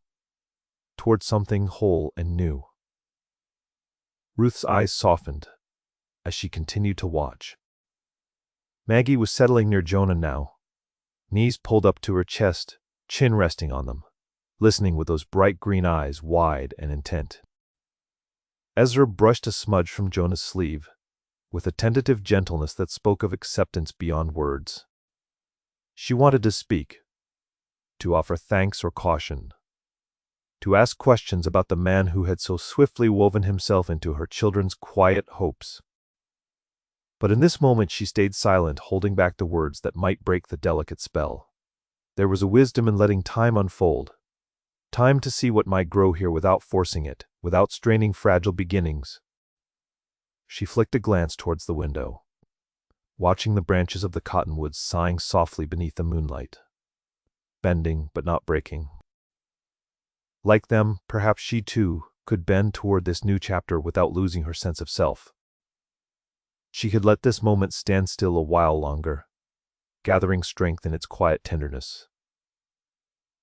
toward something whole and new. Ruth's eyes softened as she continued to watch. Maggie was settling near Jonah now, knees pulled up to her chest, chin resting on them, listening with those bright green eyes wide and intent. Ezra brushed a smudge from Jonah's sleeve, with a tentative gentleness that spoke of acceptance beyond words. She wanted to speak, to offer thanks or caution, to ask questions about the man who had so swiftly woven himself into her children's quiet hopes. But in this moment she stayed silent, holding back the words that might break the delicate spell. There was a wisdom in letting time unfold, time to see what might grow here without forcing it, without straining fragile beginnings. She flicked a glance towards the window, watching the branches of the cottonwoods sighing softly beneath the moonlight, bending but not breaking. Like them, perhaps she too could bend toward this new chapter without losing her sense of self. She could let this moment stand still a while longer, gathering strength in its quiet tenderness.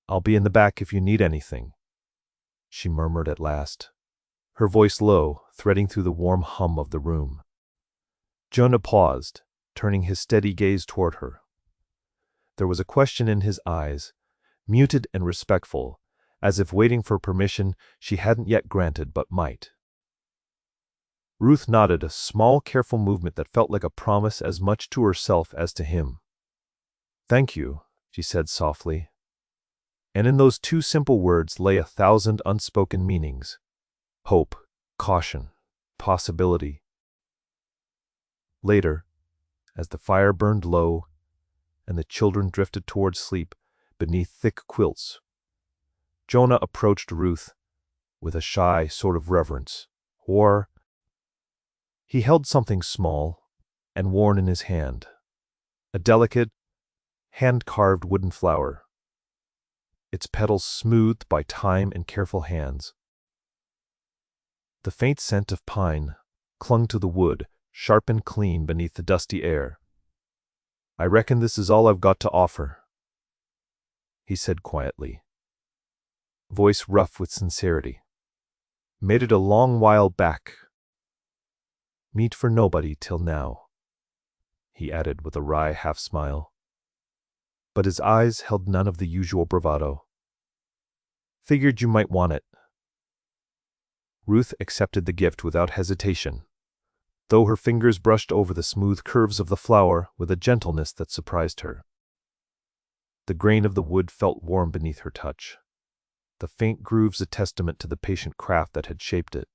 "I'll be in the back if you need anything," she murmured at last, her voice low, threading through the warm hum of the room. Jonah paused, turning his steady gaze toward her. There was a question in his eyes, muted and respectful, as if waiting for permission she hadn't yet granted but might. Ruth nodded, a small, careful movement that felt like a promise as much to herself as to him. "Thank you," she said softly. And in those two simple words lay 1,000 unspoken meanings: hope, caution, possibility. Later, as the fire burned low and the children drifted towards sleep beneath thick quilts, Jonah approached Ruth with a shy sort of reverence, or he held something small and worn in his hand, a delicate, hand-carved wooden flower, its petals smoothed by time and careful hands. The faint scent of pine clung to the wood, sharp and clean beneath the dusty air. "I reckon this is all I've got to offer," he said quietly, voice rough with sincerity. "Made it a long while back. Meat for nobody till now," he added with a wry half-smile. But his eyes held none of the usual bravado. "Figured you might want it." Ruth accepted the gift without hesitation, though her fingers brushed over the smooth curves of the flower with a gentleness that surprised her. The grain of the wood felt warm beneath her touch, the faint grooves a testament to the patient craft that had shaped it.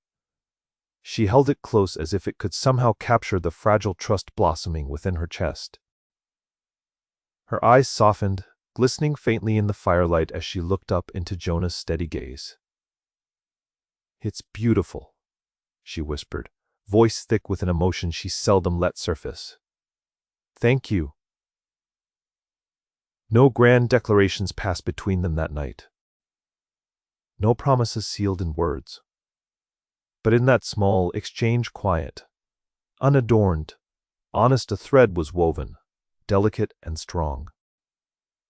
She held it close as if it could somehow capture the fragile trust blossoming within her chest. Her eyes softened, glistening faintly in the firelight as she looked up into Jonah's steady gaze. "It's beautiful," she whispered, voice thick with an emotion she seldom let surface. "Thank you." No grand declarations passed between them that night. No promises sealed in words. But in that small exchange, quiet, unadorned, honest, a thread was woven, delicate and strong.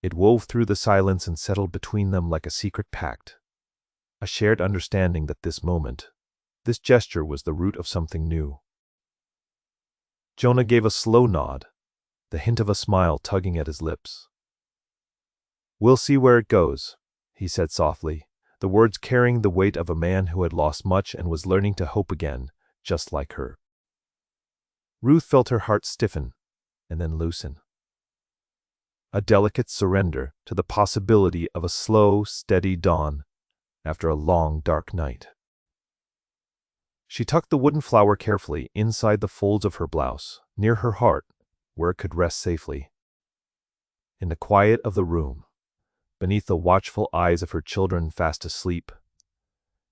It wove through the silence and settled between them like a secret pact, a shared understanding that this moment, this gesture was the root of something new. Jonah gave a slow nod, the hint of a smile tugging at his lips. "We'll see where it goes," he said softly, the words carrying the weight of a man who had lost much and was learning to hope again, just like her. Ruth felt her heart stiffen and then loosen. A delicate surrender to the possibility of a slow, steady dawn after a long, dark night. She tucked the wooden flower carefully inside the folds of her blouse, near her heart, where it could rest safely. In the quiet of the room, beneath the watchful eyes of her children fast asleep,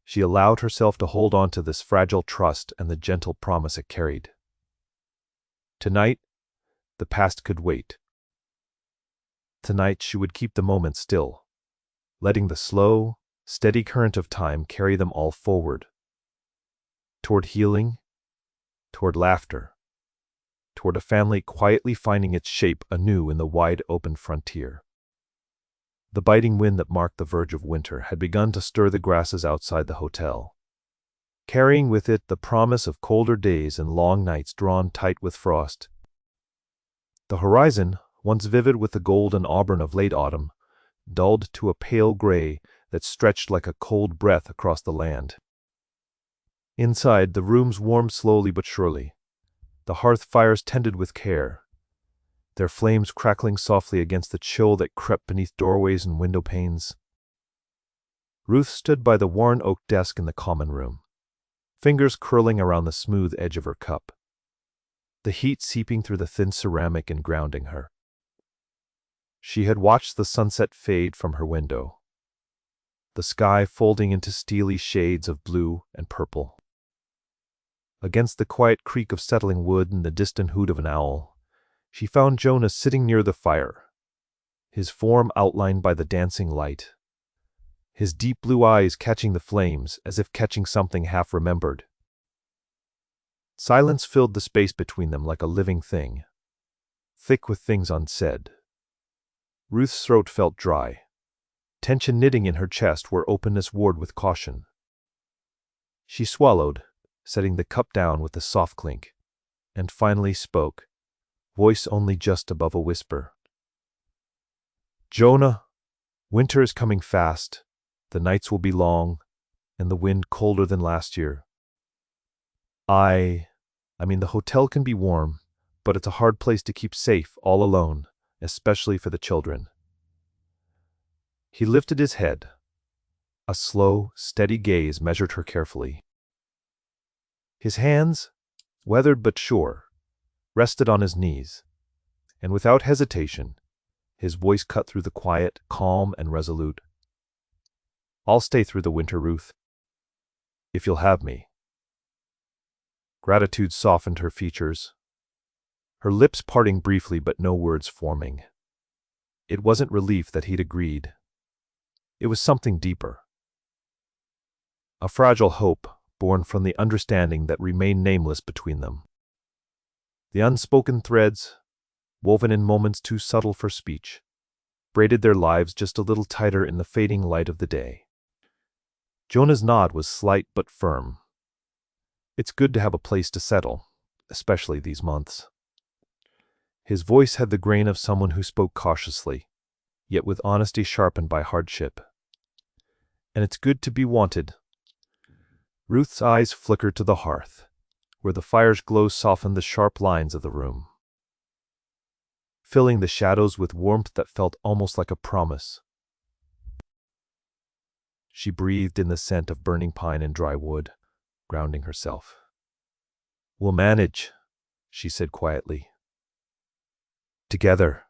she allowed herself to hold on to this fragile trust and the gentle promise it carried. Tonight, the past could wait. Tonight she would keep the moment still, letting the slow, steady current of time carry them all forward. Toward healing, toward laughter, toward a family quietly finding its shape anew in the wide open frontier. The biting wind that marked the verge of winter had begun to stir the grasses outside the hotel, carrying with it the promise of colder days and long nights drawn tight with frost. The horizon, once vivid with the gold and auburn of late autumn, dulled to a pale gray that stretched like a cold breath across the land. Inside, the rooms warmed slowly but surely, the hearth fires tended with care, their flames crackling softly against the chill that crept beneath doorways and window panes. Ruth stood by the worn oak desk in the common room, fingers curling around the smooth edge of her cup, the heat seeping through the thin ceramic and grounding her. She had watched the sunset fade from her window, the sky folding into steely shades of blue and purple. Against the quiet creak of settling wood and the distant hoot of an owl, she found Jonah sitting near the fire, his form outlined by the dancing light, his deep blue eyes catching the flames as if catching something half-remembered. Silence filled the space between them like a living thing, thick with things unsaid. Ruth's throat felt dry, tension knitting in her chest where openness warred with caution. She swallowed, setting the cup down with a soft clink, and finally spoke, voice only just above a whisper. "Jonah, winter is coming fast, the nights will be long, and the wind colder than last year. I mean the hotel can be warm, but it's a hard place to keep safe all alone, especially for the children." He lifted his head. A slow, steady gaze measured her carefully. His hands, weathered but sure, rested on his knees, and without hesitation, his voice cut through the quiet, calm and resolute. "I'll stay through the winter, Ruth, if you'll have me." Gratitude softened her features, her lips parting briefly but no words forming. It wasn't relief that he'd agreed. It was something deeper. A fragile hope born from the understanding that remained nameless between them. The unspoken threads, woven in moments too subtle for speech, braided their lives just a little tighter in the fading light of the day. Jonah's nod was slight but firm. It's good to have a place to settle, especially these months. His voice had the grain of someone who spoke cautiously, yet with honesty sharpened by hardship. And it's good to be wanted. Ruth's eyes flickered to the hearth, where the fire's glow softened the sharp lines of the room, filling the shadows with warmth that felt almost like a promise. She breathed in the scent of burning pine and dry wood, grounding herself. "We'll manage," she said quietly. "Together."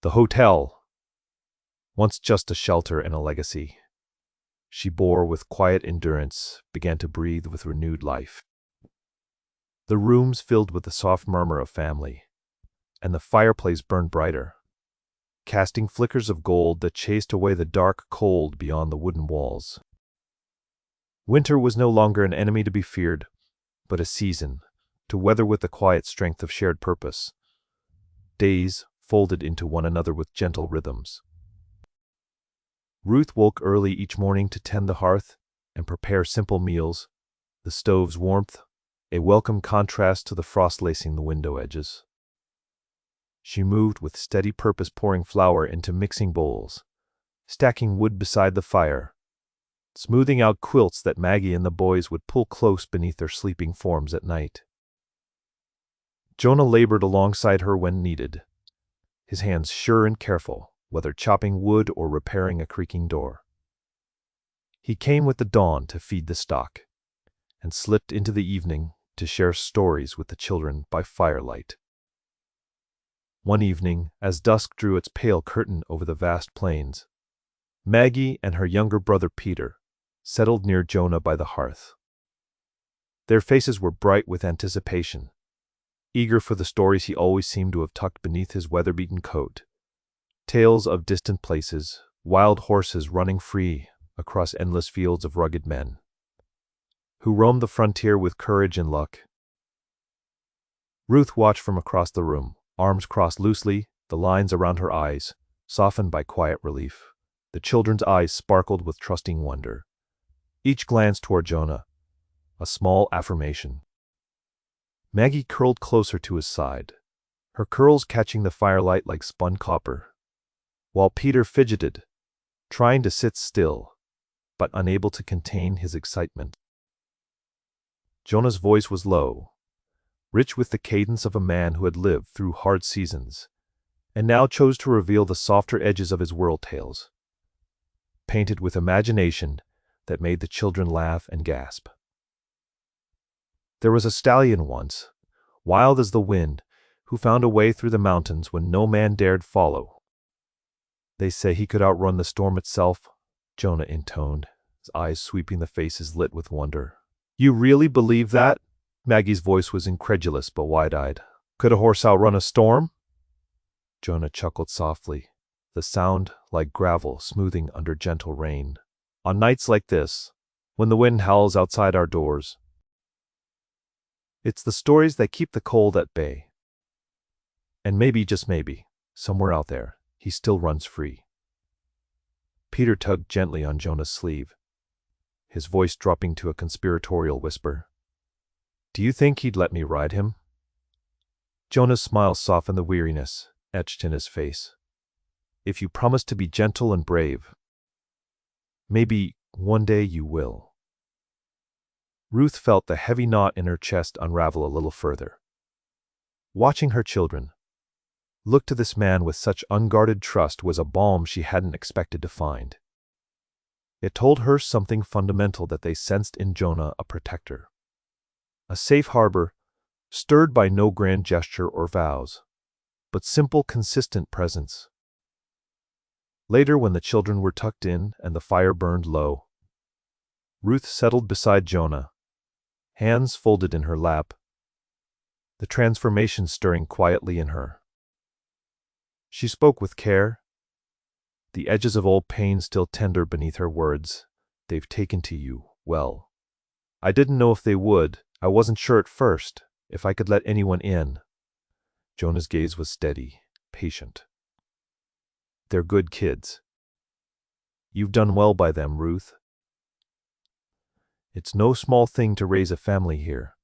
The hotel, once just a shelter and a legacy, she bore with quiet endurance, began to breathe with renewed life. The rooms filled with the soft murmur of family, and the fireplace burned brighter, casting flickers of gold that chased away the dark cold beyond the wooden walls. Winter was no longer an enemy to be feared, but a season to weather with the quiet strength of shared purpose. Days, folded into one another with gentle rhythms. Ruth woke early each morning to tend the hearth and prepare simple meals, the stove's warmth a welcome contrast to the frost lacing the window edges. She moved with steady purpose, pouring flour into mixing bowls, stacking wood beside the fire, smoothing out quilts that Maggie and the boys would pull close beneath their sleeping forms at night. Jonah labored alongside her when needed, his hands sure and careful, whether chopping wood or repairing a creaking door. He came with the dawn to feed the stock, and slipped into the evening to share stories with the children by firelight. One evening, as dusk drew its pale curtain over the vast plains, Maggie and her younger brother Peter settled near Jonah by the hearth. Their faces were bright with anticipation, eager for the stories he always seemed to have tucked beneath his weather-beaten coat. Tales of distant places, wild horses running free across endless fields of rugged men who roamed the frontier with courage and luck. Ruth watched from across the room, arms crossed loosely, the lines around her eyes softened by quiet relief. The children's eyes sparkled with trusting wonder. Each glanced toward Jonah, a small affirmation. Maggie curled closer to his side, her curls catching the firelight like spun copper, while Peter fidgeted, trying to sit still, but unable to contain his excitement. Jonah's voice was low, rich with the cadence of a man who had lived through hard seasons, and now chose to reveal the softer edges of his world tales, painted with imagination that made the children laugh and gasp. There was a stallion once, wild as the wind, who found a way through the mountains when no man dared follow. They say he could outrun the storm itself, Jonah intoned, his eyes sweeping the faces lit with wonder. You really believe that? Maggie's voice was incredulous but wide-eyed. Could a horse outrun a storm? Jonah chuckled softly, the sound like gravel smoothing under gentle rain. On nights like this, when the wind howls outside our doors, it's the stories that keep the cold at bay. And maybe, just maybe, somewhere out there, he still runs free. Peter tugged gently on Jonah's sleeve, his voice dropping to a conspiratorial whisper. Do you think he'd let me ride him? Jonah's smile softened the weariness etched in his face. If you promise to be gentle and brave, maybe one day you will. Ruth felt the heavy knot in her chest unravel a little further. Watching her children look to this man with such unguarded trust was a balm she hadn't expected to find. It told her something fundamental, that they sensed in Jonah a protector, a safe harbor, stirred by no grand gesture or vows, but simple, consistent presence. Later, when the children were tucked in and the fire burned low, Ruth settled beside Jonah, hands folded in her lap, the transformation stirring quietly in her. She spoke with care, the edges of old pain still tender beneath her words. They've taken to you, well. I didn't know if they would. I wasn't sure at first if I could let anyone in. Jonah's gaze was steady, patient. They're good kids. You've done well by them, Ruth. It's no small thing to raise a family here.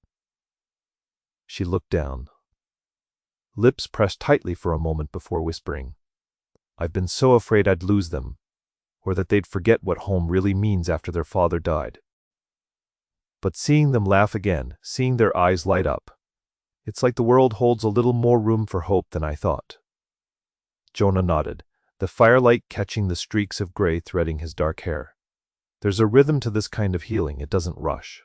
She looked down, lips pressed tightly for a moment before whispering, I've been so afraid I'd lose them, or that they'd forget what home really means after their father died. But seeing them laugh again, seeing their eyes light up, it's like the world holds a little more room for hope than I thought. Jonah nodded, the firelight catching the streaks of gray threading his dark hair. There's a rhythm to this kind of healing. It doesn't rush.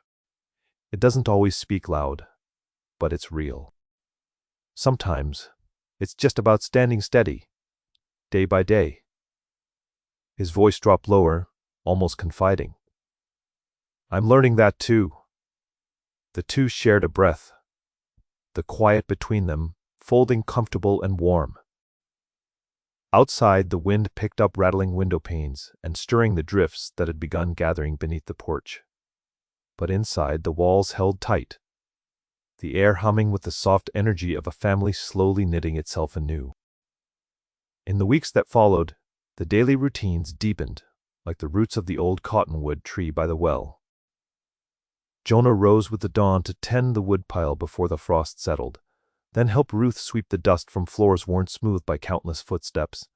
It doesn't always speak loud, but it's real. Sometimes, it's just about standing steady, day by day. His voice dropped lower, almost confiding. I'm learning that too. The two shared a breath, the quiet between them folding comfortable and warm. Outside, the wind picked up rattling window panes and stirring the drifts that had begun gathering beneath the porch. But inside, the walls held tight, the air humming with the soft energy of a family slowly knitting itself anew. In the weeks that followed, the daily routines deepened, like the roots of the old cottonwood tree by the well. Jonah rose with the dawn to tend the woodpile before the frost settled, then help Ruth sweep the dust from floors worn smooth by countless footsteps.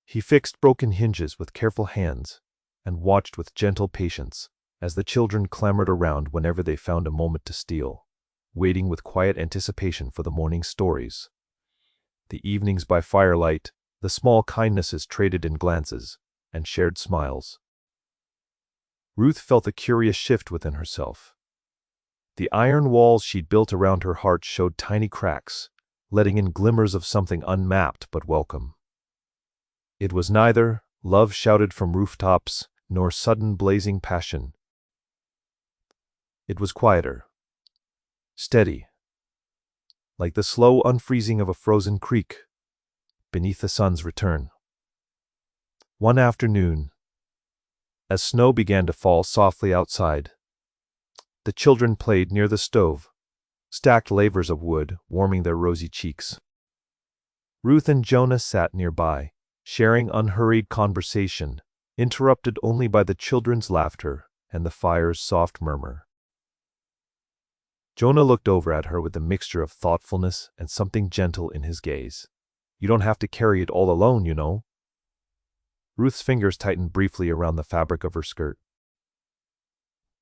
He fixed broken hinges with careful hands and watched with gentle patience as the children clamored around whenever they found a moment to steal, waiting with quiet anticipation for the morning stories. The evenings by firelight, the small kindnesses traded in glances and shared smiles. Ruth felt a curious shift within herself. The iron walls she'd built around her heart showed tiny cracks, letting in glimmers of something unmapped but welcome. It was neither love shouted from rooftops nor sudden blazing passion. It was quieter, steady, like the slow unfreezing of a frozen creek beneath the sun's return. One afternoon, as snow began to fall softly outside, the children played near the stove, stacked lavers of wood warming their rosy cheeks. Ruth and Jonah sat nearby, sharing unhurried conversation, interrupted only by the children's laughter and the fire's soft murmur. Jonah looked over at her with a mixture of thoughtfulness and something gentle in his gaze. "You don't have to carry it all alone, you know." Ruth's fingers tightened briefly around the fabric of her skirt.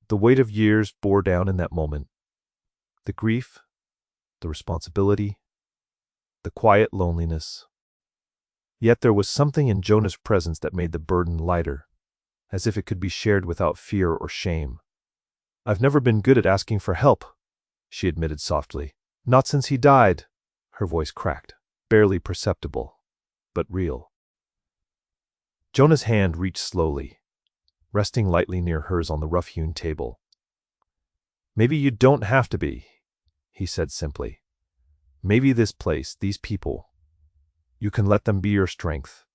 The weight of years bore down in that moment. The grief, the responsibility, the quiet loneliness. Yet there was something in Jonah's presence that made the burden lighter, as if it could be shared without fear or shame. "I've never been good at asking for help," she admitted softly. "Not since he died." Her voice cracked, barely perceptible, but real. Jonah's hand reached slowly, resting lightly near hers on the rough-hewn table. "Maybe you don't have to be," he said simply. "Maybe this place, these people, you can let them be your strength."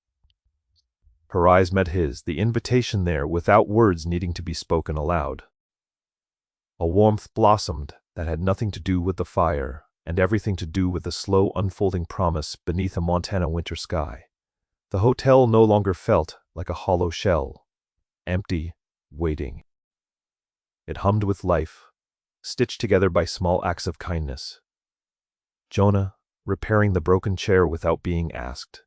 Her eyes met his, the invitation there without words needing to be spoken aloud. A warmth blossomed that had nothing to do with the fire and everything to do with the slow unfolding promise beneath a Montana winter sky. The hotel no longer felt like a hollow shell, empty, waiting. It hummed with life, stitched together by small acts of kindness. Jonah, repairing the broken chair without being asked.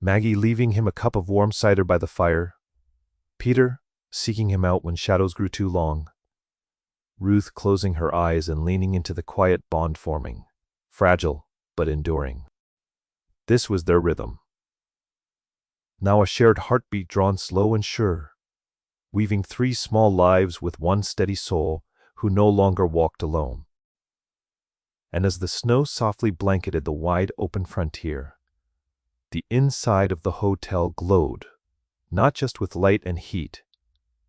Maggie leaving him a cup of warm cider by the fire. Peter, seeking him out when shadows grew too long. Ruth closing her eyes and leaning into the quiet bond forming, fragile but enduring. This was their rhythm. Now a shared heartbeat drawn slow and sure, weaving three small lives with one steady soul who no longer walked alone. And as the snow softly blanketed the wide open frontier, the inside of the hotel glowed, not just with light and heat,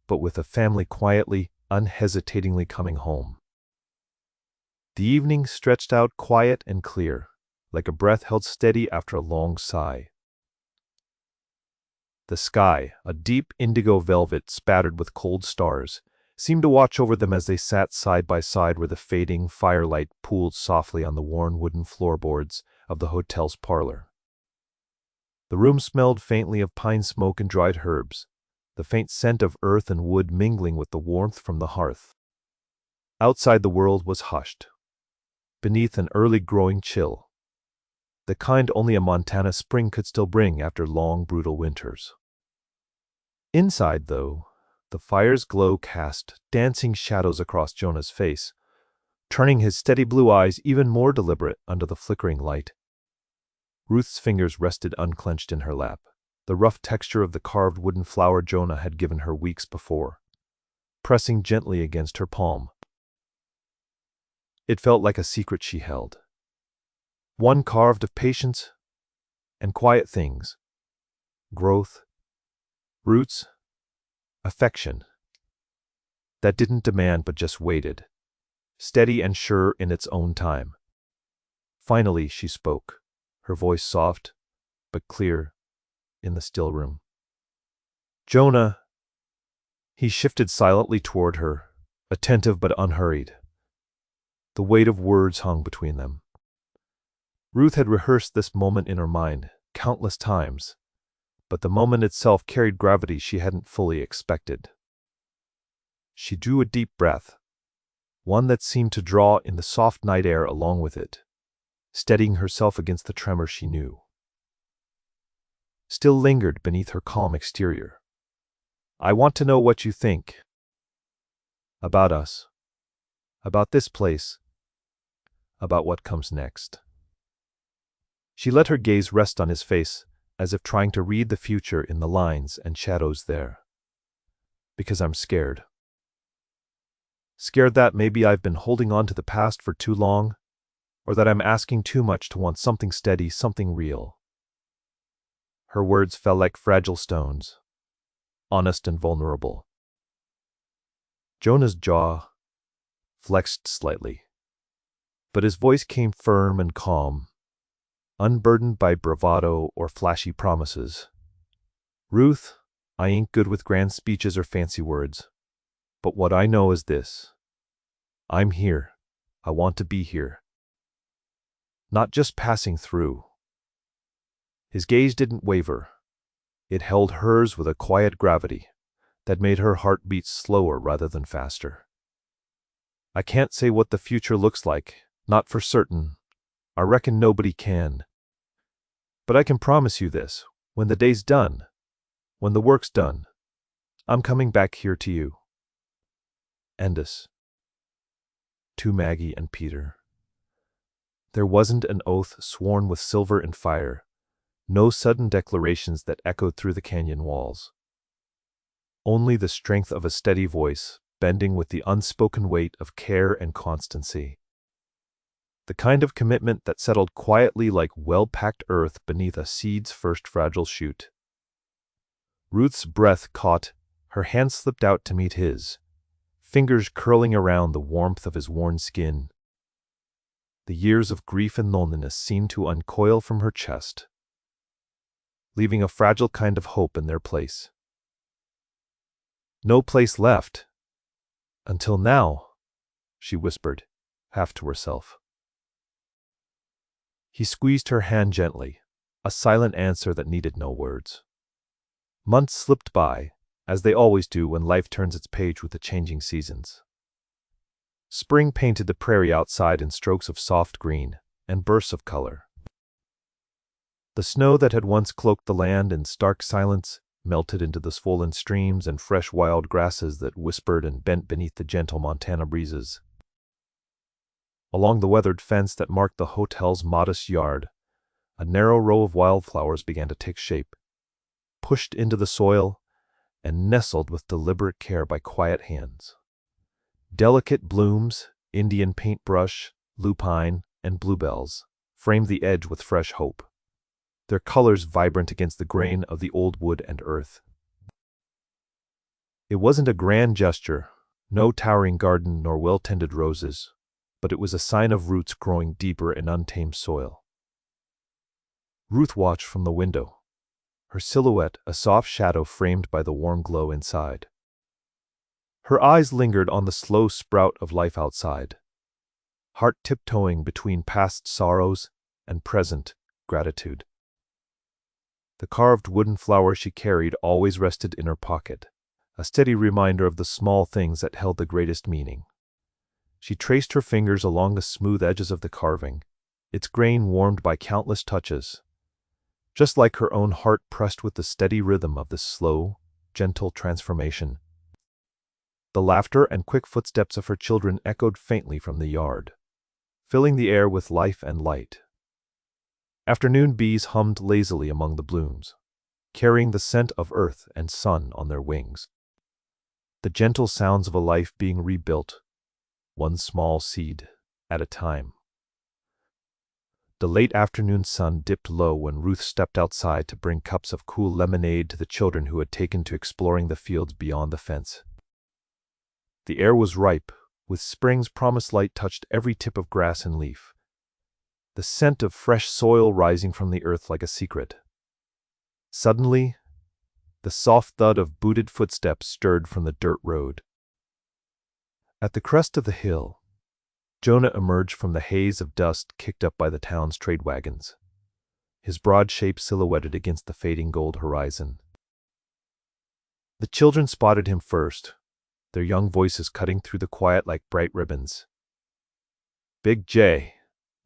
but with a family quietly, unhesitatingly coming home. The evening stretched out quiet and clear, like a breath held steady after a long sigh. The sky, a deep indigo velvet spattered with cold stars, seemed to watch over them as they sat side by side where the fading firelight pooled softly on the worn wooden floorboards of the hotel's parlor. The room smelled faintly of pine smoke and dried herbs, the faint scent of earth and wood mingling with the warmth from the hearth. Outside the world was hushed, beneath an early-growing chill, the kind only a Montana spring could still bring after long, brutal winters. Inside, though, the fire's glow cast dancing shadows across Jonah's face, turning his steady blue eyes even more deliberate under the flickering light. Ruth's fingers rested unclenched in her lap, the rough texture of the carved wooden flower Jonah had given her weeks before, pressing gently against her palm. It felt like a secret she held, one carved of patience and quiet things, growth, roots, affection, that didn't demand but just waited, steady and sure in its own time. Finally she spoke, her voice soft but clear in the still room. "Jonah." He shifted silently toward her, attentive but unhurried. The weight of words hung between them. Ruth had rehearsed this moment in her mind countless times, but the moment itself carried gravity she hadn't fully expected. She drew a deep breath, one that seemed to draw in the soft night air along with it, steadying herself against the tremor she knew still lingered beneath her calm exterior. "I want to know what you think. About us. About this place. About what comes next." She let her gaze rest on his face, as if trying to read the future in the lines and shadows there. "Because I'm scared. Scared that maybe I've been holding on to the past for too long, or that I'm asking too much to want something steady, something real." Her words fell like fragile stones, honest and vulnerable. Jonah's jaw flexed slightly, but his voice came firm and calm, unburdened by bravado or flashy promises. "Ruth, I ain't good with grand speeches or fancy words, but what I know is this. I'm here. I want to be here. Not just passing through." His gaze didn't waver. It held hers with a quiet gravity that made her heart beat slower rather than faster. "I can't say what the future looks like, not for certain. I reckon nobody can. But I can promise you this, when the day's done, when the work's done, I'm coming back here to you. Endus." To Maggie and Peter. There wasn't an oath sworn with silver and fire, no sudden declarations that echoed through the canyon walls. Only the strength of a steady voice, bending with the unspoken weight of care and constancy. The kind of commitment that settled quietly like well-packed earth beneath a seed's first fragile shoot. Ruth's breath caught, her hand slipped out to meet his, fingers curling around the warmth of his worn skin. The years of grief and loneliness seemed to uncoil from her chest, leaving a fragile kind of hope in their place. "No place left. Until now," she whispered, half to herself. He squeezed her hand gently, a silent answer that needed no words. Months slipped by, as they always do when life turns its page with the changing seasons. Spring painted the prairie outside in strokes of soft green and bursts of color. The snow that had once cloaked the land in stark silence melted into the swollen streams and fresh wild grasses that whispered and bent beneath the gentle Montana breezes. Along the weathered fence that marked the hotel's modest yard, a narrow row of wildflowers began to take shape, pushed into the soil, and nestled with deliberate care by quiet hands. Delicate blooms, Indian paintbrush, lupine, and bluebells framed the edge with fresh hope, their colors vibrant against the grain of the old wood and earth. It wasn't a grand gesture, no towering garden nor well-tended roses, but it was a sign of roots growing deeper in untamed soil. Ruth watched from the window, her silhouette a soft shadow framed by the warm glow inside. Her eyes lingered on the slow sprout of life outside, heart tiptoeing between past sorrows and present gratitude. The carved wooden flower she carried always rested in her pocket, a steady reminder of the small things that held the greatest meaning. She traced her fingers along the smooth edges of the carving, its grain warmed by countless touches, just like her own heart pressed with the steady rhythm of this slow, gentle transformation. The laughter and quick footsteps of her children echoed faintly from the yard, filling the air with life and light. Afternoon bees hummed lazily among the blooms, carrying the scent of earth and sun on their wings. The gentle sounds of a life being rebuilt, one small seed at a time. The late afternoon sun dipped low when Ruth stepped outside to bring cups of cool lemonade to the children who had taken to exploring the fields beyond the fence. The air was ripe, with spring's promised light touched every tip of grass and leaf, the scent of fresh soil rising from the earth like a secret. Suddenly, the soft thud of booted footsteps stirred from the dirt road. At the crest of the hill, Jonah emerged from the haze of dust kicked up by the town's trade wagons, his broad shape silhouetted against the fading gold horizon. The children spotted him first, their young voices cutting through the quiet like bright ribbons. "Big J,"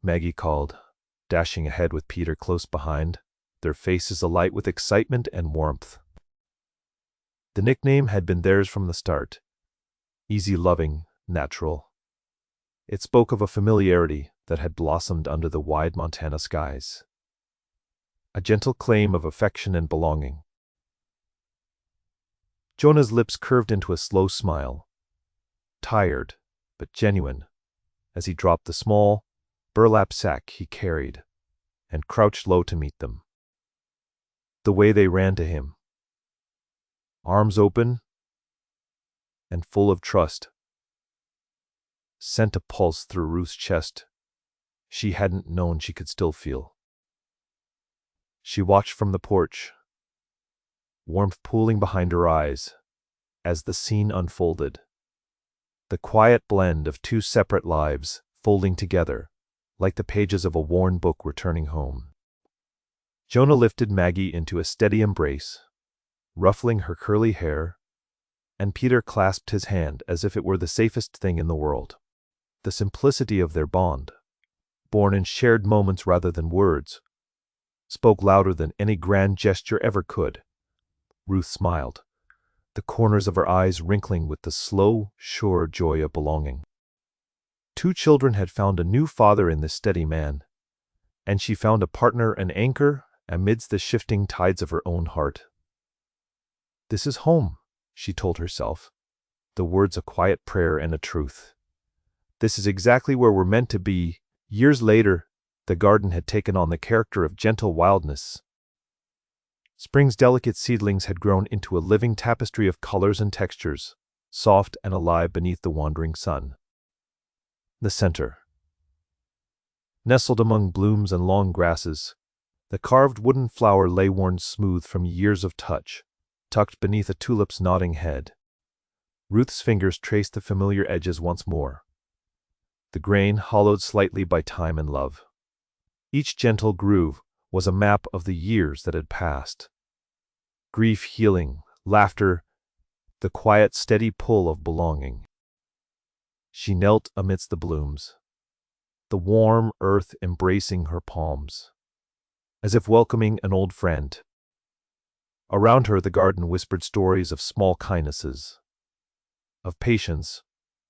Maggie called, dashing ahead with Peter close behind, their faces alight with excitement and warmth. The nickname had been theirs from the start. Easy loving, natural. It spoke of a familiarity that had blossomed under the wide Montana skies. A gentle claim of affection and belonging. Jonah's lips curved into a slow smile, tired but genuine, as he dropped the small, burlap sack he carried and crouched low to meet them. The way they ran to him, arms open and full of trust, sent a pulse through Ruth's chest she hadn't known she could still feel. She watched from the porch, warmth pooling behind her eyes, as the scene unfolded. The quiet blend of two separate lives folding together, like the pages of a worn book returning home. Jonah lifted Maggie into a steady embrace, ruffling her curly hair, and Peter clasped his hand as if it were the safest thing in the world. The simplicity of their bond, born in shared moments rather than words, spoke louder than any grand gesture ever could. Ruth smiled, the corners of her eyes wrinkling with the slow, sure joy of belonging. Two children had found a new father in this steady man, and she found a partner and anchor amidst the shifting tides of her own heart. "This is home," she told herself, the words a quiet prayer and a truth. "This is exactly where we're meant to be." Years later, the garden had taken on the character of gentle wildness. Spring's delicate seedlings had grown into a living tapestry of colors and textures, soft and alive beneath the wandering sun. The center. Nestled among blooms and long grasses, the carved wooden flower lay worn smooth from years of touch, tucked beneath a tulip's nodding head. Ruth's fingers traced the familiar edges once more, the grain hollowed slightly by time and love. Each gentle groove was a map of the years that had passed. Grief healing, laughter, the quiet steady pull of belonging. She knelt amidst the blooms, the warm earth embracing her palms, as if welcoming an old friend. Around her the garden whispered stories of small kindnesses, of patience,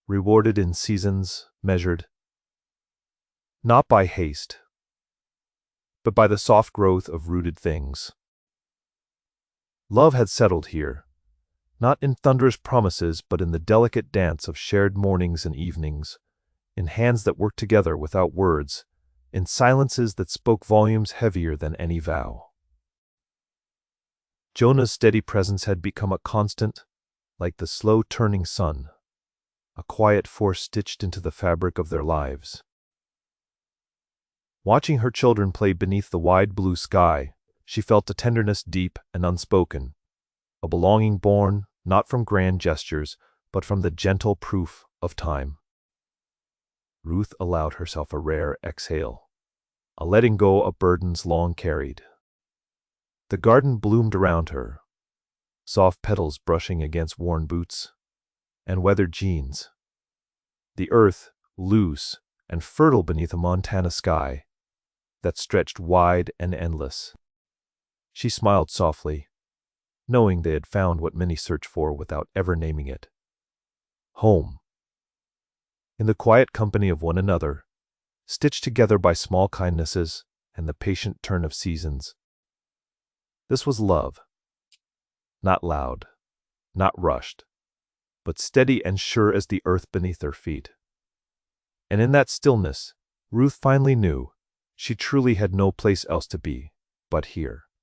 rewarded in seasons measured, not by haste, but by the soft growth of rooted things. Love had settled here, not in thunderous promises but in the delicate dance of shared mornings and evenings, in hands that worked together without words, in silences that spoke volumes heavier than any vow. Jonah's steady presence had become a constant, like the slow-turning sun, a quiet force stitched into the fabric of their lives. Watching her children play beneath the wide blue sky, she felt a tenderness deep and unspoken, a belonging born not from grand gestures, but from the gentle proof of time. Ruth allowed herself a rare exhale, a letting go of burdens long carried. The garden bloomed around her, soft petals brushing against worn boots and weathered jeans. The earth, loose and fertile beneath a Montana sky that stretched wide and endless. She smiled softly, knowing they had found what many search for without ever naming it. Home. In the quiet company of one another, stitched together by small kindnesses and the patient turn of seasons. This was love. Not loud, not rushed, but steady and sure as the earth beneath their feet. And in that stillness, Ruth finally knew she truly had no place else to be but here.